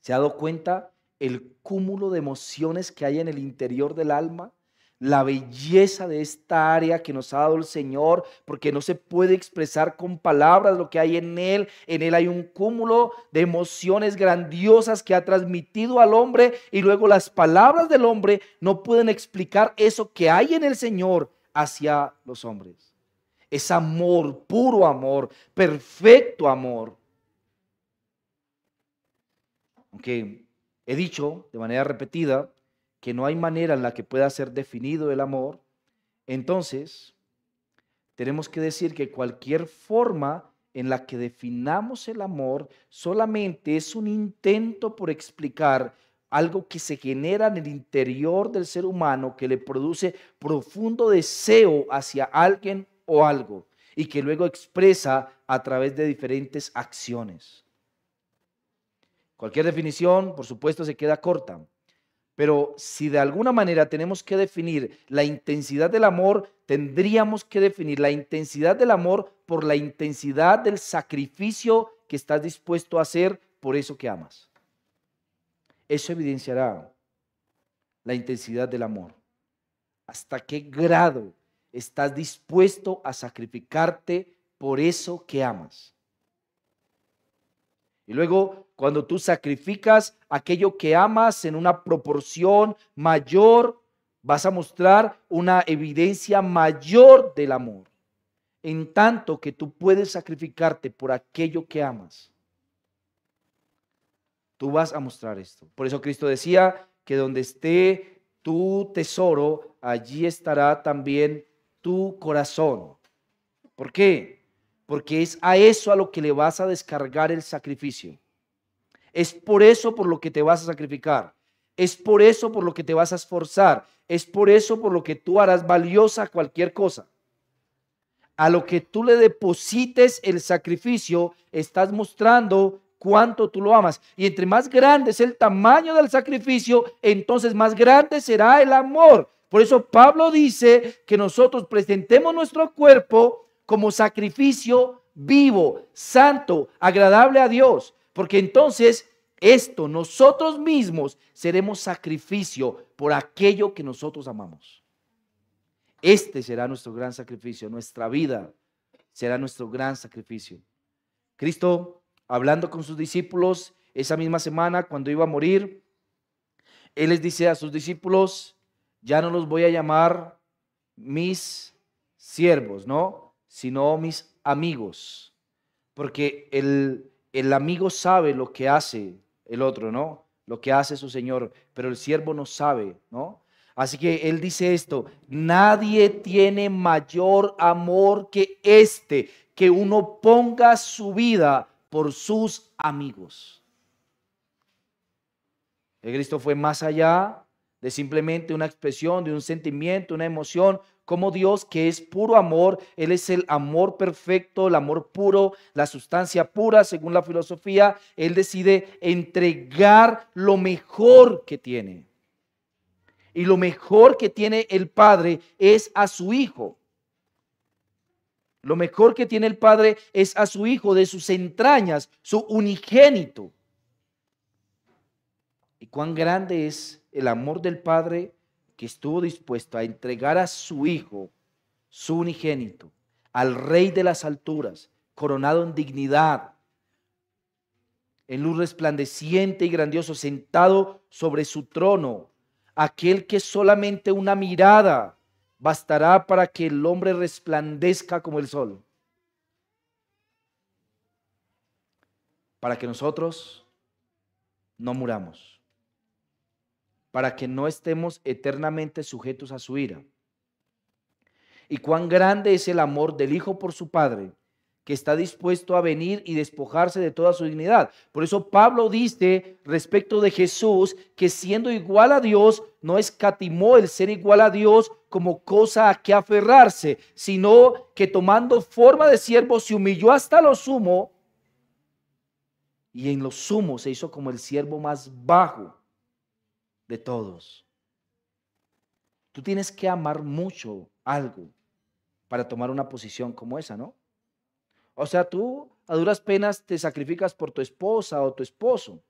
[SPEAKER 1] ¿Se ha dado cuenta el cúmulo de emociones que hay en el interior del alma? La belleza de esta área que nos ha dado el Señor, porque no se puede expresar con palabras lo que hay en Él. En Él hay un cúmulo de emociones grandiosas que ha transmitido al hombre, y luego las palabras del hombre no pueden explicar eso que hay en el Señor hacia los hombres. Es amor, puro amor, perfecto amor. Aunque he dicho de manera repetida que no hay manera en la que pueda ser definido el amor, entonces tenemos que decir que cualquier forma en la que definamos el amor solamente es un intento por explicar algo que se genera en el interior del ser humano, que le produce profundo deseo hacia alguien o algo, y que luego expresa a través de diferentes acciones. Cualquier definición, por supuesto, se queda corta. Pero si de alguna manera tenemos que definir la intensidad del amor, tendríamos que definir la intensidad del amor por la intensidad del sacrificio que estás dispuesto a hacer por eso que amas. Eso evidenciará la intensidad del amor. ¿Hasta qué grado estás dispuesto a sacrificarte por eso que amas? Y luego, cuando tú sacrificas aquello que amas en una proporción mayor, vas a mostrar una evidencia mayor del amor. En tanto que tú puedes sacrificarte por aquello que amas, tú vas a mostrar esto. Por eso Cristo decía que donde esté tu tesoro, allí estará también tu corazón. ¿Por qué? Porque es a eso a lo que le vas a descargar el sacrificio. Es por eso por lo que te vas a sacrificar. Es por eso por lo que te vas a esforzar. Es por eso por lo que tú harás valiosa cualquier cosa. A lo que tú le deposites el sacrificio, estás mostrando cuánto tú lo amas. Y entre más grande es el tamaño del sacrificio, entonces más grande será el amor. Por eso Pablo dice que nosotros presentemos nuestro cuerpo como sacrificio vivo, santo, agradable a Dios. Porque entonces nosotros mismos seremos sacrificio por aquello que nosotros amamos. Este será nuestro gran sacrificio, nuestra vida será nuestro gran sacrificio. Cristo, hablando con sus discípulos esa misma semana cuando iba a morir, Él les dice a sus discípulos: ya no los voy a llamar mis siervos, ¿no? Sino mis amigos. Porque el amigo sabe lo que hace el otro, ¿no? Lo que hace su Señor, pero el siervo no sabe, ¿no? Así que Él dice esto: nadie tiene mayor amor que este, que uno ponga su vida por sus amigos. El Cristo fue más allá de simplemente una expresión, de un sentimiento, una emoción. Como Dios, que es puro amor, Él es el amor perfecto, el amor puro, la sustancia pura, según la filosofía. Él decide entregar lo mejor que tiene. Y lo mejor que tiene el Padre es a su Hijo. Lo mejor que tiene el Padre es a su Hijo, de sus entrañas, su unigénito. Y cuán grande es el amor del Padre, que estuvo dispuesto a entregar a su Hijo, su unigénito, al Rey de las alturas, coronado en dignidad, en luz resplandeciente y grandioso, sentado sobre su trono, aquel que solamente una mirada bastará para que el hombre resplandezca como el sol, para que nosotros no muramos, para que no estemos eternamente sujetos a su ira. Y cuán grande es el amor del Hijo por su Padre, que está dispuesto a venir y despojarse de toda su dignidad. Por eso Pablo dice respecto de Jesús que siendo igual a Dios, no escatimó el ser igual a Dios como cosa a que aferrarse, sino que tomando forma de siervo se humilló hasta lo sumo, y en lo sumo se hizo como el siervo más bajo de todos. Tú tienes que amar mucho algo para tomar una posición como esa, ¿no? O sea, tú a duras penas te sacrificas por tu esposa o tu esposo,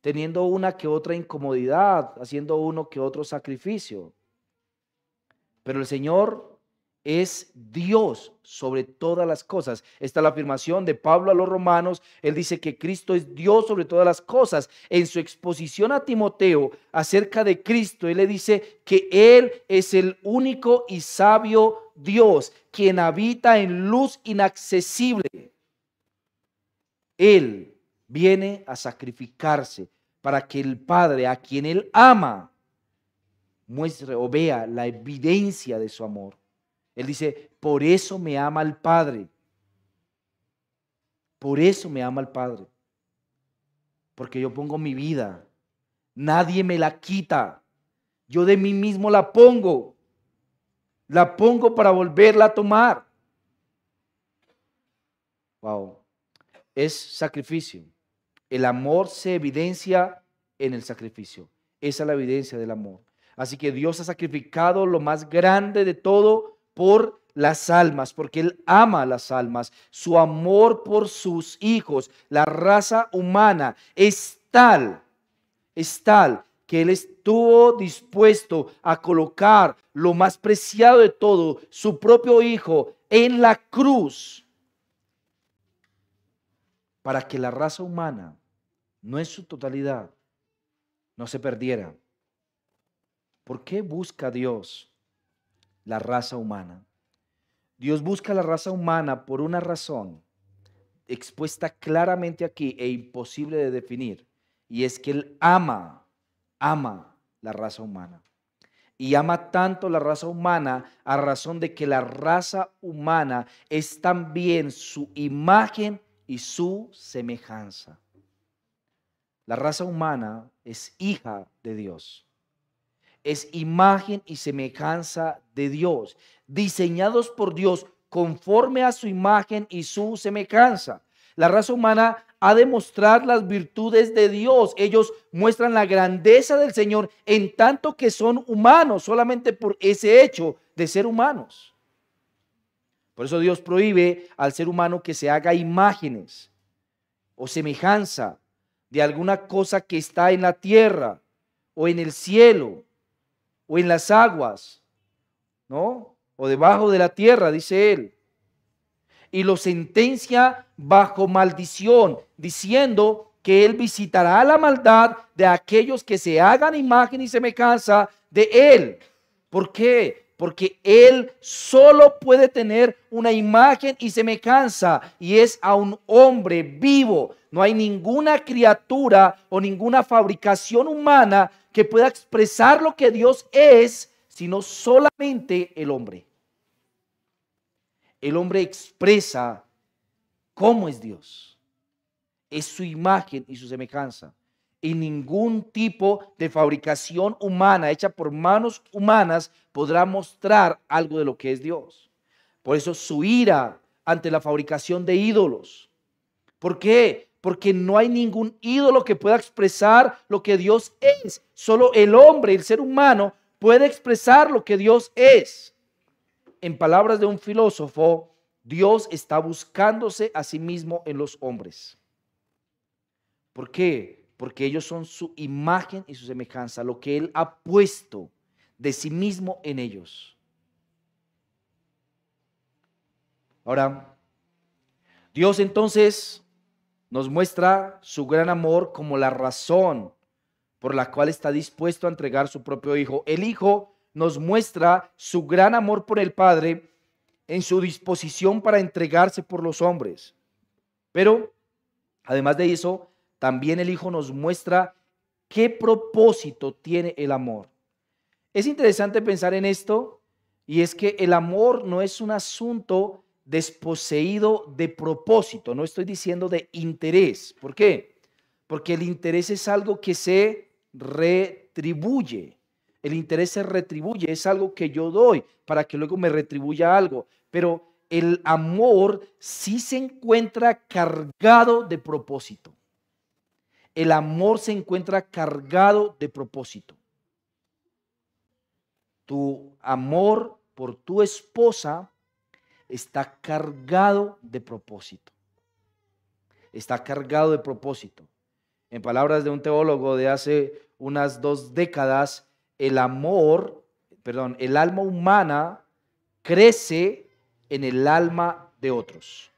[SPEAKER 1] teniendo una que otra incomodidad, haciendo uno que otro sacrificio. Pero el Señor es Dios sobre todas las cosas. Esta es la afirmación de Pablo a los romanos. Él dice que Cristo es Dios sobre todas las cosas. En su exposición a Timoteo acerca de Cristo, él le dice que Él es el único y sabio Dios, quien habita en luz inaccesible. Él viene a sacrificarse para que el Padre, a quien Él ama, muestre o vea la evidencia de su amor. Él dice, por eso me ama el Padre. Por eso me ama el Padre. Porque yo pongo mi vida. Nadie me la quita. Yo de mí mismo la pongo. La pongo para volverla a tomar. Wow. Es sacrificio. El amor se evidencia en el sacrificio. Esa es la evidencia del amor. Así que Dios ha sacrificado lo más grande de todo por las almas, porque Él ama a las almas. Su amor por sus hijos, la raza humana, es tal que Él estuvo dispuesto a colocar lo más preciado de todo, su propio Hijo, en la cruz, para que la raza humana, no en su totalidad, no se perdiera. ¿Por qué busca Dios la raza humana? Dios busca la raza humana por una razón expuesta claramente aquí e imposible de definir, y es que Él ama la raza humana. Y ama tanto la raza humana a razón de que la raza humana es también su imagen y su semejanza. La raza humana es hija de Dios. Es imagen y semejanza de Dios, diseñados por Dios conforme a su imagen y su semejanza. La raza humana ha de mostrar las virtudes de Dios. Ellos muestran la grandeza del Señor en tanto que son humanos, solamente por ese hecho de ser humanos. Por eso Dios prohíbe al ser humano que se haga imágenes o semejanza de alguna cosa que está en la tierra o en el cielo o en las aguas, ¿no? O debajo de la tierra, dice él. Y lo sentencia bajo maldición, diciendo que él visitará la maldad de aquellos que se hagan imagen y semejanza de él. ¿Por qué? Porque él solo puede tener una imagen y semejanza, y es a un hombre vivo. No hay ninguna criatura o ninguna fabricación humana que pueda expresar lo que Dios es, sino solamente el hombre. El hombre expresa cómo es Dios. Es su imagen y su semejanza. Y ningún tipo de fabricación humana hecha por manos humanas podrá mostrar algo de lo que es Dios. Por eso su ira ante la fabricación de ídolos. ¿Por qué? Porque no hay ningún ídolo que pueda expresar lo que Dios es. Solo el hombre, el ser humano, puede expresar lo que Dios es. En palabras de un filósofo, Dios está buscándose a sí mismo en los hombres. ¿Por qué? Porque ellos son su imagen y su semejanza, lo que Él ha puesto de sí mismo en ellos. Ahora, Dios entonces nos muestra su gran amor como la razón por la cual está dispuesto a entregar su propio Hijo. El Hijo nos muestra su gran amor por el Padre en su disposición para entregarse por los hombres. Pero, además de eso, también el Hijo nos muestra qué propósito tiene el amor. Es interesante pensar en esto, y es que el amor no es un asunto desposeído de propósito. No estoy diciendo de interés. ¿Por qué? Porque el interés es algo que se retribuye. El interés se retribuye, es algo que yo doy para que luego me retribuya algo. Pero el amor sí se encuentra cargado de propósito. El amor se encuentra cargado de propósito. Tu amor por tu esposa está cargado de propósito. está cargado de propósito. En palabras de un teólogo de hace unas 2 décadas, el alma humana crece en el alma de otros.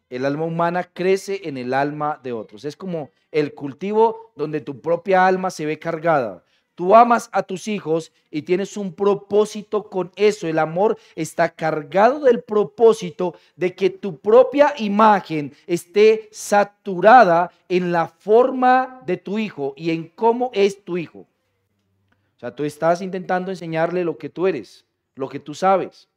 [SPEAKER 1] El alma humana crece en el alma de otros. Es como el cultivo donde tu propia alma se ve cargada. Tú amas a tus hijos y tienes un propósito con eso. El amor está cargado del propósito de que tu propia imagen esté saturada en la forma de tu hijo y en cómo es tu hijo. O sea, tú estás intentando enseñarle lo que tú eres, lo que tú sabes.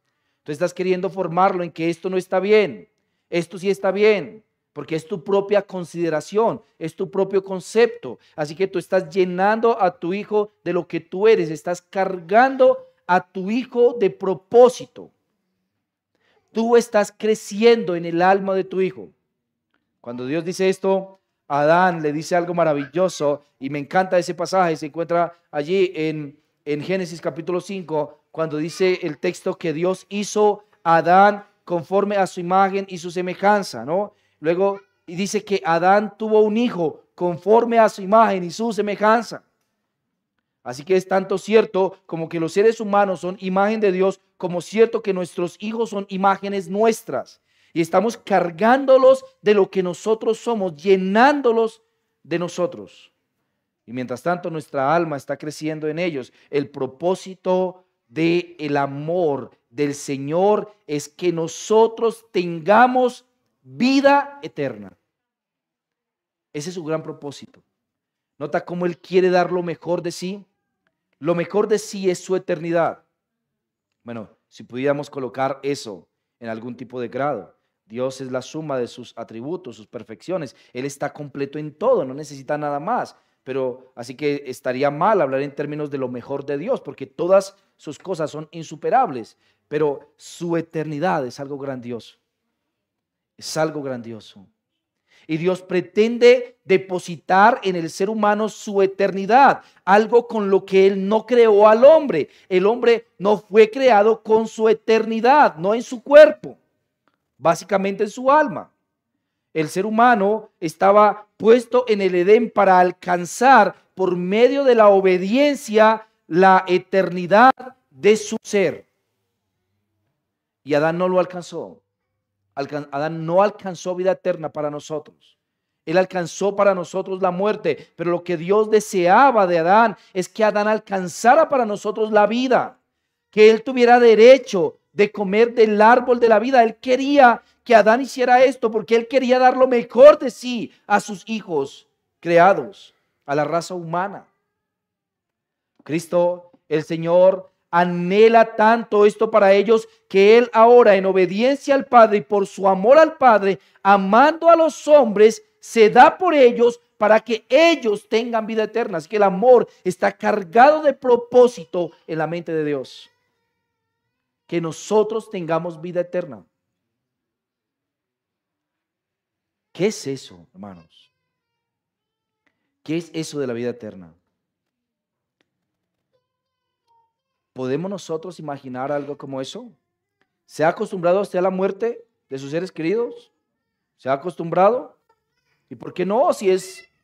[SPEAKER 1] Tú estás queriendo formarlo en que esto no está bien, esto sí está bien, porque es tu propia consideración, es tu propio concepto. Así que tú estás llenando a tu hijo de lo que tú eres, estás cargando a tu hijo de propósito. Tú estás creciendo en el alma de tu hijo. Cuando Dios dice esto, a Adán le dice algo maravilloso y me encanta ese pasaje. Se encuentra allí en Génesis capítulo 5, cuando dice el texto que Dios hizo a Adán conforme a su imagen y su semejanza, ¿no? Luego dice que Adán tuvo un hijo conforme a su imagen y su semejanza. Así que es tanto cierto como que los seres humanos son imagen de Dios, como cierto que nuestros hijos son imágenes nuestras. Y estamos cargándolos de lo que nosotros somos, llenándolos de nosotros. Y mientras tanto nuestra alma está creciendo en ellos. El propósito del amor del Señor es que nosotros tengamos vida eterna. Ese es su gran propósito. Nota cómo Él quiere dar lo mejor de sí. Lo mejor de sí es su eternidad. Bueno, si pudiéramos colocar eso en algún tipo de grado. Dios es la suma de sus atributos, sus perfecciones. Él está completo en todo, no necesita nada más. Pero así que estaría mal hablar en términos de lo mejor de Dios, porque todas sus cosas son insuperables. Pero su eternidad es algo grandioso. Es algo grandioso. Y Dios pretende depositar en el ser humano su eternidad, algo con lo que Él no creó al hombre. El hombre no fue creado con su eternidad, no en su cuerpo, básicamente en su alma. El ser humano estaba puesto en el Edén para alcanzar por medio de la obediencia la eternidad de su ser. Y Adán no lo alcanzó. Adán no alcanzó vida eterna para nosotros. Él alcanzó para nosotros la muerte, pero lo que Dios deseaba de Adán es que Adán alcanzara para nosotros la vida, que él tuviera derecho de comer del árbol de la vida. Él quería que Adán hiciera esto porque él quería dar lo mejor de sí a sus hijos creados, a la raza humana. Cristo, el Señor, anhela tanto esto para ellos que Él ahora, en obediencia al Padre y por su amor al Padre, amando a los hombres, se da por ellos para que ellos tengan vida eterna. Así que el amor está cargado de propósito en la mente de Dios. Que nosotros tengamos vida eterna. ¿Qué es eso, hermanos? ¿Qué es eso de la vida eterna? ¿Podemos nosotros imaginar algo como eso? ¿Se ha acostumbrado usted a la muerte de sus seres queridos? ¿Se ha acostumbrado? ¿Y por qué no? Si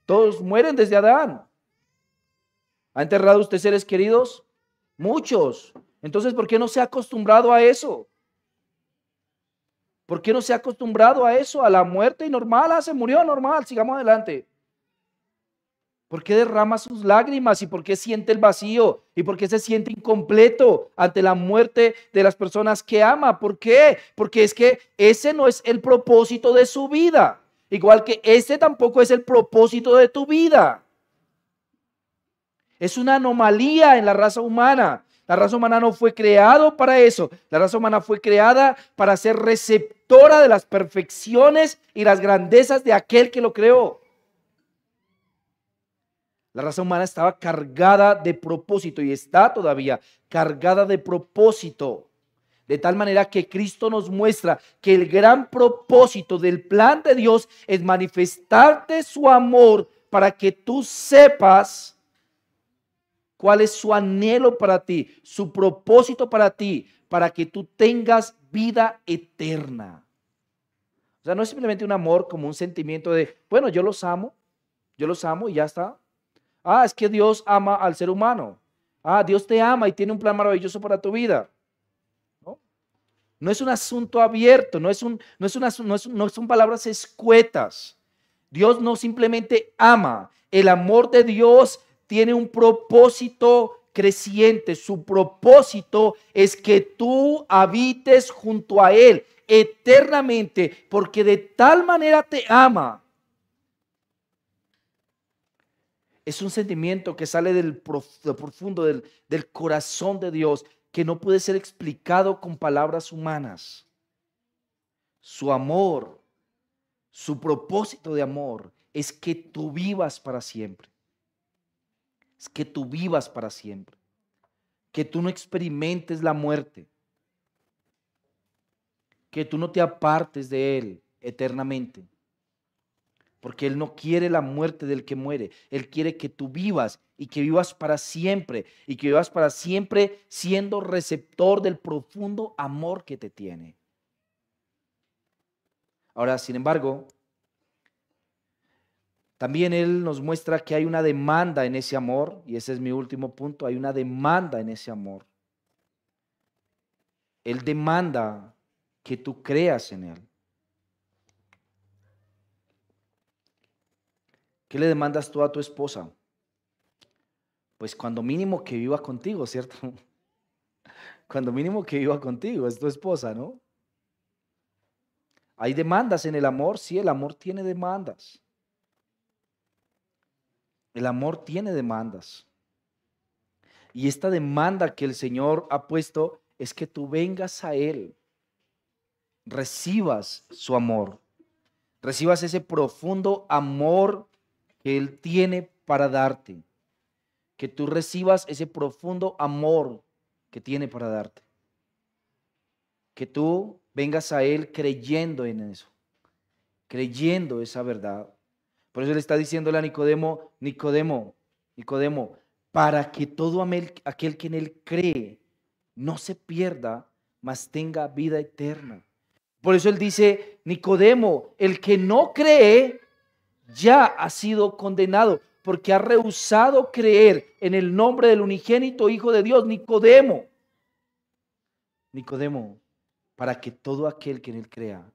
[SPEAKER 1] todos mueren desde Adán. ¿Ha enterrado usted seres queridos? Muchos. Entonces, ¿por qué no se ha acostumbrado a eso? ¿Por qué no se ha acostumbrado a eso? A la muerte y normal, se murió normal, sigamos adelante. ¿Por qué derrama sus lágrimas? ¿Y por qué siente el vacío? ¿Y por qué se siente incompleto ante la muerte de las personas que ama? ¿Por qué? Porque es que ese no es el propósito de su vida. Igual que ese tampoco es el propósito de tu vida. Es una anomalía en la raza humana. La raza humana no fue creada para eso. La raza humana fue creada para ser receptora de las perfecciones y las grandezas de aquel que lo creó. La raza humana estaba cargada de propósito y está todavía cargada de propósito. De tal manera que Cristo nos muestra que el gran propósito del plan de Dios es manifestarte su amor para que tú sepas cuál es su anhelo para ti, su propósito para ti, para que tú tengas vida eterna. O sea, no es simplemente un amor como un sentimiento de, bueno, yo los amo y ya está. Ah, es que Dios ama al ser humano. Ah, Dios te ama y tiene un plan maravilloso para tu vida. ¿No? No es un asunto abierto, no son palabras escuetas. Dios no simplemente ama. El amor de Dios tiene un propósito creciente. Su propósito es que tú habites junto a Él eternamente, porque de tal manera te ama. Es un sentimiento que sale del profundo del corazón de Dios, que no puede ser explicado con palabras humanas. Su amor, su propósito de amor es que tú vivas para siempre. Es que tú vivas para siempre. Que tú no experimentes la muerte. Que tú no te apartes de Él eternamente. Porque Él no quiere la muerte del que muere. Él quiere que tú vivas y que vivas para siempre. Y que vivas para siempre siendo receptor del profundo amor que te tiene. Ahora, sin embargo, también Él nos muestra que hay una demanda en ese amor. Y ese es mi último punto. Hay una demanda en ese amor. Él demanda que tú creas en Él. ¿Qué le demandas tú a tu esposa? Pues cuando mínimo que viva contigo, ¿cierto? Cuando mínimo que viva contigo, es tu esposa, ¿no? Hay demandas en el amor, sí, el amor tiene demandas. El amor tiene demandas. Y esta demanda que el Señor ha puesto es que tú vengas a Él, recibas su amor, recibas ese profundo amor que Él tiene para darte, que tú recibas ese profundo amor que tiene para darte, que tú vengas a Él creyendo en eso, creyendo esa verdad. Por eso le está diciéndole a Nicodemo, Nicodemo, para que todo aquel que en Él cree no se pierda, mas tenga vida eterna. Por eso Él dice, Nicodemo, el que no cree ya ha sido condenado, porque ha rehusado creer en el nombre del unigénito Hijo de Dios. Nicodemo, para que todo aquel que en Él crea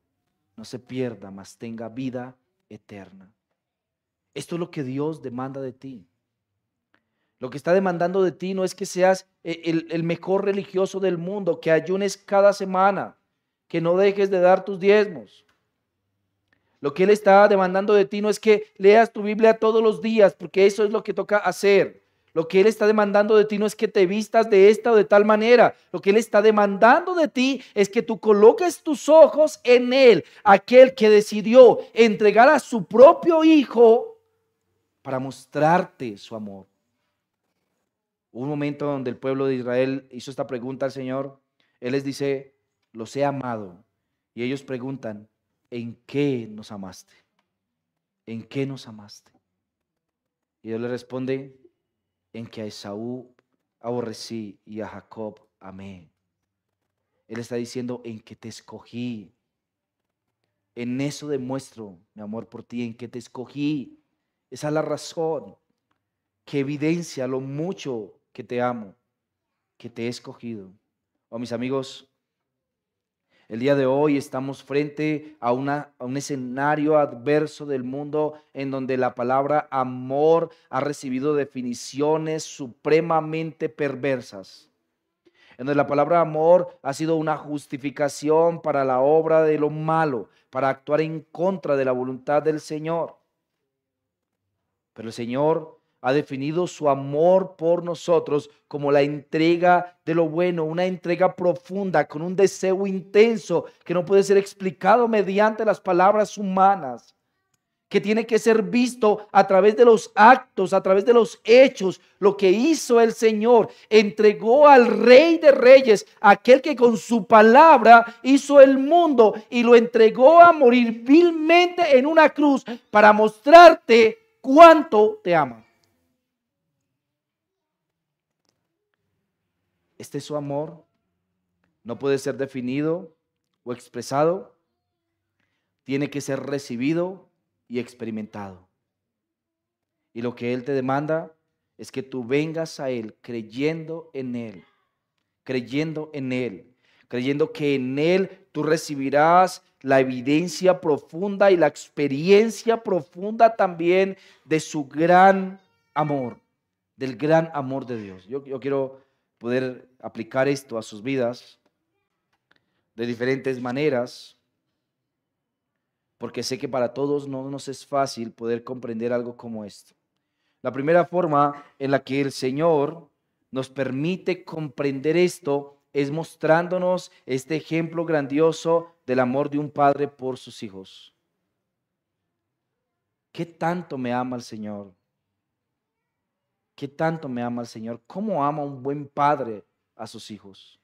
[SPEAKER 1] no se pierda, mas tenga vida eterna. Esto es lo que Dios demanda de ti. Lo que está demandando de ti no es que seas el mejor religioso del mundo, que ayunes cada semana, que no dejes de dar tus diezmos. Lo que Él está demandando de ti no es que leas tu Biblia todos los días, porque eso es lo que toca hacer. Lo que Él está demandando de ti no es que te vistas de esta o de tal manera. Lo que Él está demandando de ti es que tú coloques tus ojos en Él, aquel que decidió entregar a su propio Hijo para mostrarte su amor. Hubo un momento donde el pueblo de Israel hizo esta pregunta al Señor. Él les dice, los he amado. Y ellos preguntan, ¿en qué nos amaste? ¿En qué nos amaste? Y Dios le responde, en que a Esaú aborrecí y a Jacob amé. Él está diciendo, en que te escogí. En eso demuestro mi amor por ti, en que te escogí. Esa es la razón que evidencia lo mucho que te amo, que te he escogido. Oh, mis amigos, el día de hoy estamos frente a un escenario adverso del mundo en donde la palabra amor ha recibido definiciones supremamente perversas. En donde la palabra amor ha sido una justificación para la obra de lo malo, para actuar en contra de la voluntad del Señor. Pero el Señor ha definido su amor por nosotros como la entrega de lo bueno, una entrega profunda, con un deseo intenso que no puede ser explicado mediante las palabras humanas, que tiene que ser visto a través de los actos, a través de los hechos. Lo que hizo el Señor, entregó al Rey de Reyes, aquel que con su palabra hizo el mundo y lo entregó a morir vilmente en una cruz para mostrarte cuánto te ama. Este es su amor. No puede ser definido o expresado tiene que ser recibido y experimentado. Y lo que Él te demanda es que tú vengas a Él creyendo en Él, creyendo en Él, creyendo que en Él tú recibirás la evidencia profunda y la experiencia profunda también de su gran amor, del gran amor de Dios. Yo quiero poder aplicar esto a sus vidas de diferentes maneras, porque sé que para todos no nos es fácil poder comprender algo como esto. La primera forma en la que el Señor nos permite comprender esto es mostrándonos este ejemplo grandioso del amor de un padre por sus hijos. ¿Qué tanto me ama el Señor? ¿Qué tanto me ama el Señor? ¿Cómo ama un buen padre a sus hijos?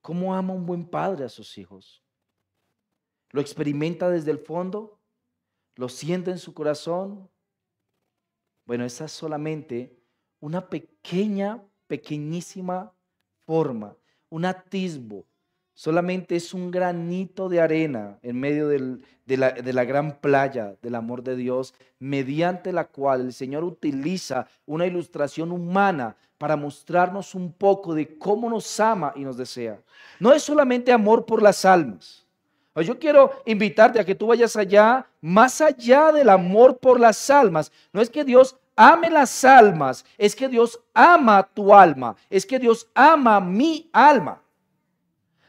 [SPEAKER 1] ¿Cómo ama un buen padre a sus hijos? ¿Lo experimenta desde el fondo? ¿Lo siente en su corazón? Bueno, esa es solamente una pequeñísima forma, un atisbo. Solamente es un granito de arena en medio de la gran playa del amor de Dios, mediante la cual el Señor utiliza una ilustración humana para mostrarnos un poco de cómo nos ama y nos desea. No es solamente amor por las almas. Yo quiero invitarte a que tú vayas allá, más allá del amor por las almas. No es que Dios ame las almas, es que Dios ama tu alma, es que Dios ama mi alma.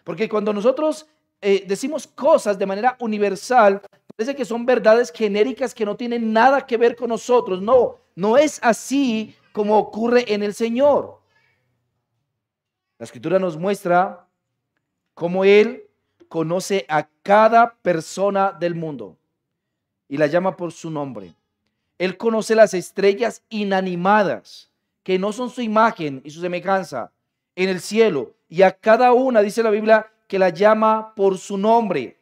[SPEAKER 1] Porque cuando nosotros decimos cosas de manera universal, parece que son verdades genéricas que no tienen nada que ver con nosotros. No, no es así como ocurre en el Señor. La Escritura nos muestra cómo Él conoce a cada persona del mundo y la llama por su nombre. Él conoce las estrellas inanimadas, que no son su imagen y su semejanza, en el cielo. Y a cada una, dice la Biblia, que la llama por su nombre.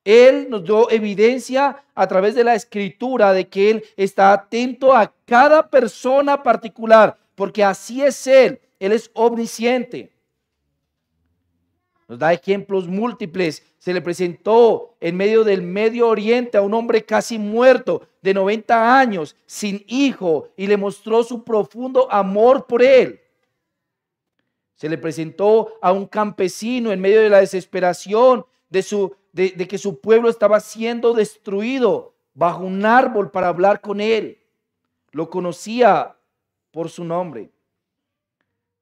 [SPEAKER 1] Él nos dio evidencia a través de la Escritura de que Él está atento a cada persona particular, porque así es Él. Él es omnisciente. Nos da ejemplos múltiples. Se le presentó en medio del Medio Oriente a un hombre casi muerto de 90 años, sin hijo, y le mostró su profundo amor por él. Se le presentó a un campesino en medio de la desesperación de que su pueblo estaba siendo destruido, bajo un árbol para hablar con él. Lo conocía por su nombre.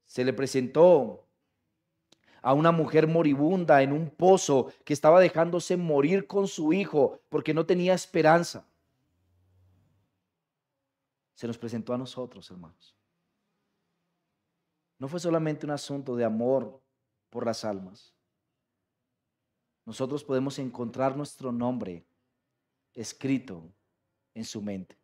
[SPEAKER 1] Se le presentó a una mujer moribunda en un pozo que estaba dejándose morir con su hijo porque no tenía esperanza. Se nos presentó a nosotros, hermanos. No fue solamente un asunto de amor por las almas. Nosotros podemos encontrar nuestro nombre escrito en su mente.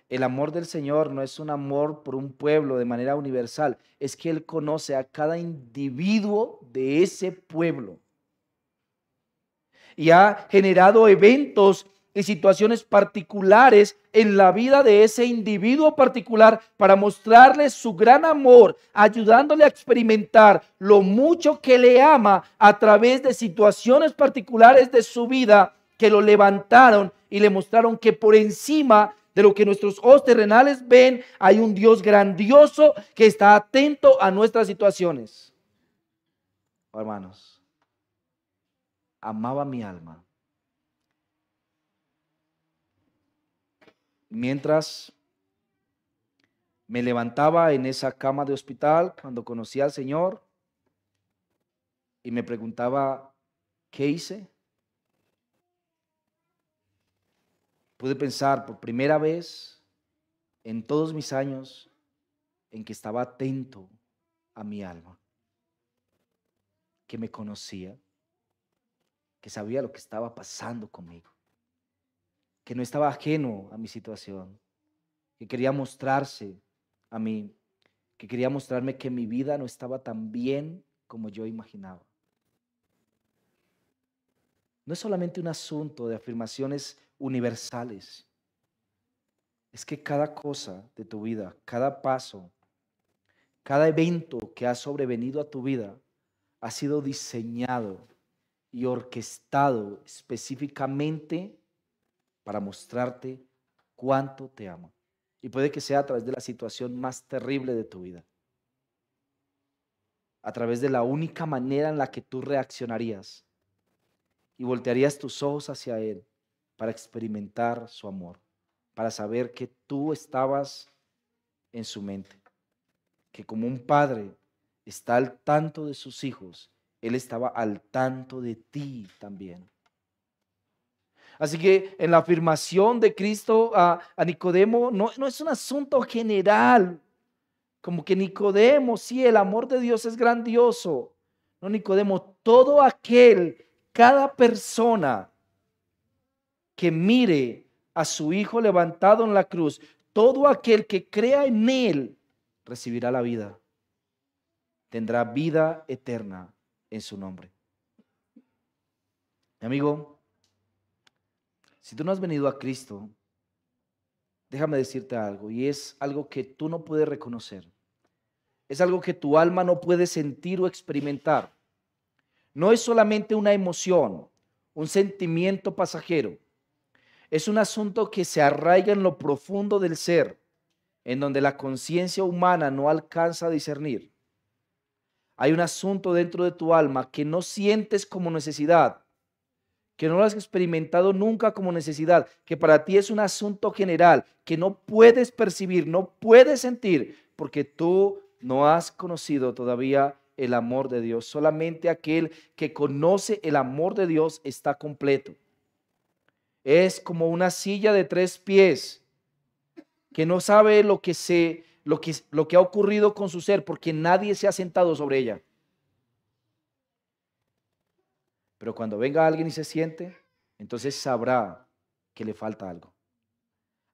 [SPEAKER 1] El amor del Señor no es un amor por un pueblo de manera universal, es que Él conoce a cada individuo de ese pueblo y ha generado eventos y situaciones particulares en la vida de ese individuo particular para mostrarle su gran amor, ayudándole a experimentar lo mucho que le ama a través de situaciones particulares de su vida que lo levantaron y le mostraron que por encima de lo que nuestros ojos terrenales ven, hay un Dios grandioso que está atento a nuestras situaciones. Oh, hermanos, amaba mi alma. Mientras me levantaba en esa cama de hospital cuando conocí al Señor y me preguntaba, ¿qué hice? Pude pensar por primera vez en todos mis años en que estaba atento a mi alma, que me conocía, que sabía lo que estaba pasando conmigo, que no estaba ajeno a mi situación, que quería mostrarse a mí, que quería mostrarme que mi vida no estaba tan bien como yo imaginaba. No es solamente un asunto de afirmaciones universales, es que cada cosa de tu vida, cada paso, cada evento que ha sobrevenido a tu vida ha sido diseñado y orquestado específicamente para mostrarte cuánto te ama. Y puede que sea a través de la situación más terrible de tu vida, a través de la única manera en la que tú reaccionarías y voltearías tus ojos hacia Él para experimentar su amor, para saber que tú estabas en su mente, que como un padre está al tanto de sus hijos, Él estaba al tanto de ti también. Así que en la afirmación de Cristo a Nicodemo no es un asunto general, como que Nicodemo, sí, el amor de Dios es grandioso. No, Nicodemo, todo aquel, cada persona que mire a su hijo levantado en la cruz, todo aquel que crea en Él, recibirá la vida. Tendrá vida eterna en su nombre. Mi amigo, si tú no has venido a Cristo, déjame decirte algo, y es algo que tú no puedes reconocer. Es algo que tu alma no puede sentir o experimentar. No es solamente una emoción, un sentimiento pasajero. Es un asunto que se arraiga en lo profundo del ser, en donde la conciencia humana no alcanza a discernir. Hay un asunto dentro de tu alma que no sientes como necesidad, que no lo has experimentado nunca como necesidad, que para ti es un asunto general, que no puedes percibir, no puedes sentir, porque tú no has conocido todavía el amor de Dios. Solamente aquel que conoce el amor de Dios está completo. Es como una silla de 3 pies que no sabe lo que ha ocurrido con su ser, porque nadie se ha sentado sobre ella. Pero cuando venga alguien y se siente, entonces sabrá que le falta algo.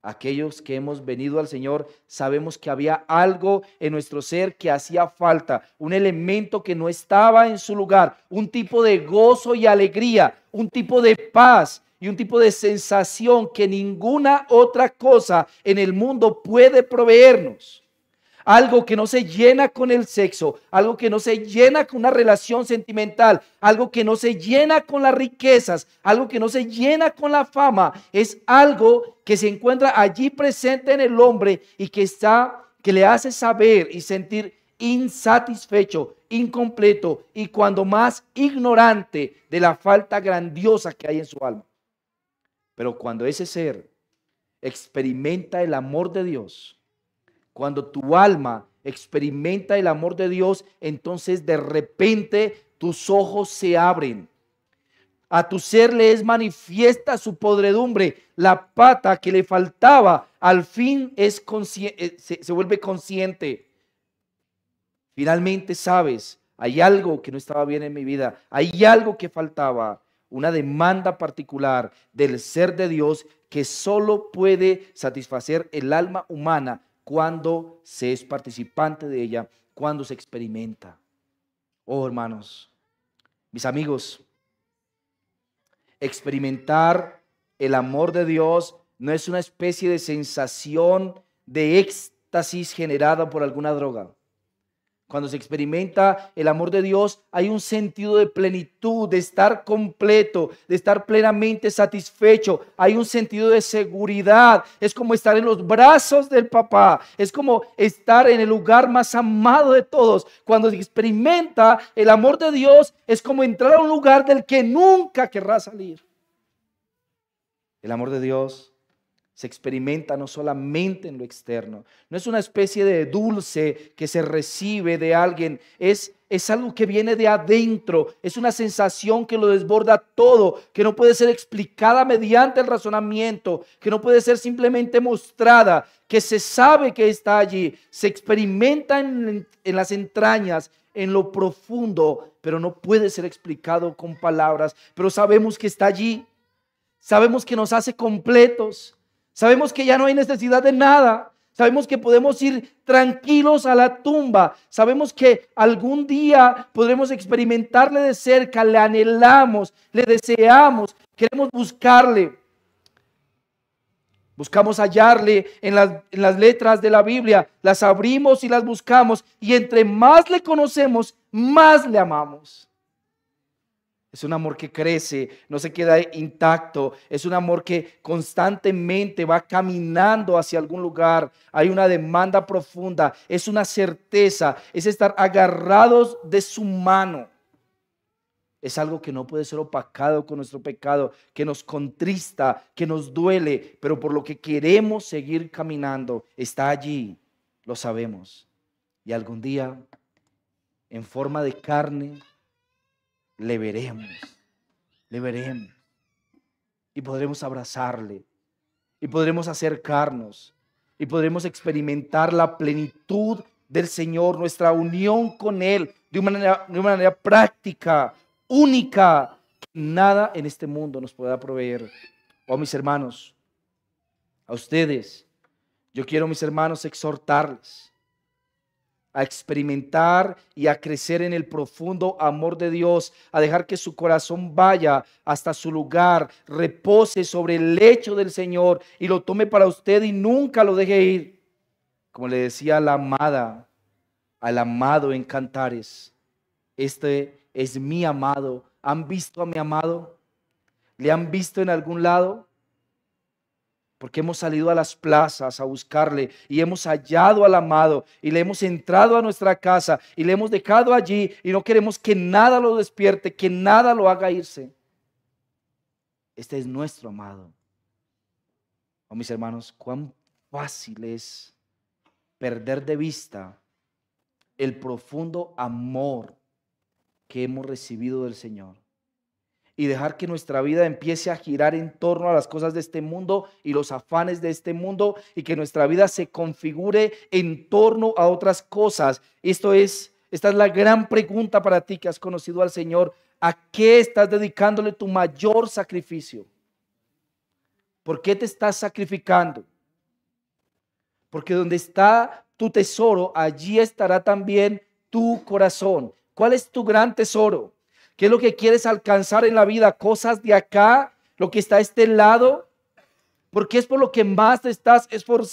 [SPEAKER 1] Aquellos que hemos venido al Señor sabemos que había algo en nuestro ser que hacía falta, un elemento que no estaba en su lugar, un tipo de gozo y alegría, un tipo de paz y un tipo de sensación que ninguna otra cosa en el mundo puede proveernos. Algo que no se llena con el sexo, algo que no se llena con una relación sentimental, algo que no se llena con las riquezas, algo que no se llena con la fama, es algo que se encuentra allí presente en el hombre y que le hace saber y sentir insatisfecho, incompleto y cuando más ignorante de la falta grandiosa que hay en su alma. Pero cuando ese ser experimenta el amor de Dios, cuando tu alma experimenta el amor de Dios, entonces de repente tus ojos se abren. A tu ser le es manifiesta su podredumbre. La pata que le faltaba al fin se vuelve consciente. Finalmente sabes, hay algo que no estaba bien en mi vida. Hay algo que faltaba. Una demanda particular del ser de Dios que solo puede satisfacer el alma humana cuando se es participante de ella, cuando se experimenta. Oh, hermanos, mis amigos, experimentar el amor de Dios no es una especie de sensación de éxtasis generada por alguna droga. Cuando se experimenta el amor de Dios, hay un sentido de plenitud, de estar completo, de estar plenamente satisfecho. Hay un sentido de seguridad. Es como estar en los brazos del papá. Es como estar en el lugar más amado de todos. Cuando se experimenta el amor de Dios, es como entrar a un lugar del que nunca querrá salir. El amor de Dios se experimenta no solamente en lo externo, no es una especie de dulce que se recibe de alguien, es algo que viene de adentro, es una sensación que lo desborda todo, que no puede ser explicada mediante el razonamiento, que no puede ser simplemente mostrada, que se sabe que está allí, se experimenta en las entrañas, en lo profundo, pero no puede ser explicado con palabras, pero sabemos que está allí, sabemos que nos hace completos. Sabemos que ya no hay necesidad de nada. Sabemos que podemos ir tranquilos a la tumba. Sabemos que algún día podremos experimentarle de cerca. Le anhelamos, le deseamos, queremos buscarle. Buscamos hallarle en las letras de la Biblia. Las abrimos y las buscamos. Y entre más le conocemos, más le amamos. Es un amor que crece, no se queda intacto. Es un amor que constantemente va caminando hacia algún lugar. Hay una demanda profunda, es una certeza, es estar agarrados de su mano. Es algo que no puede ser opacado con nuestro pecado, que nos contrista, que nos duele, pero por lo que queremos seguir caminando, está allí, lo sabemos. Y algún día, en forma de carne, le veremos, y podremos abrazarle, y podremos acercarnos, y podremos experimentar la plenitud del Señor, nuestra unión con Él, de una manera práctica, única, que nada en este mundo nos pueda proveer. Oh, mis hermanos, a ustedes, yo quiero, mis hermanos, exhortarles a experimentar y a crecer en el profundo amor de Dios, a dejar que su corazón vaya hasta su lugar, repose sobre el lecho del Señor y lo tome para usted y nunca lo deje ir. Como le decía a la amada, al amado en Cantares, este es mi amado. ¿Han visto a mi amado? ¿Le han visto en algún lado? Porque hemos salido a las plazas a buscarle y hemos hallado al amado y le hemos entrado a nuestra casa y le hemos dejado allí y no queremos que nada lo despierte, que nada lo haga irse. Este es nuestro amado. Oh, mis hermanos, cuán fácil es perder de vista el profundo amor que hemos recibido del Señor y dejar que nuestra vida empiece a girar en torno a las cosas de este mundo y los afanes de este mundo, y que nuestra vida se configure en torno a otras cosas. Esta es la gran pregunta para ti que has conocido al Señor. ¿A qué estás dedicándole tu mayor sacrificio? ¿Por qué te estás sacrificando? Porque donde está tu tesoro, allí estará también tu corazón. ¿Cuál es tu gran tesoro? ¿Qué es lo que quieres alcanzar en la vida? ¿Cosas de acá? ¿Lo que está a este lado? Porque es por lo que más te estás esforzando.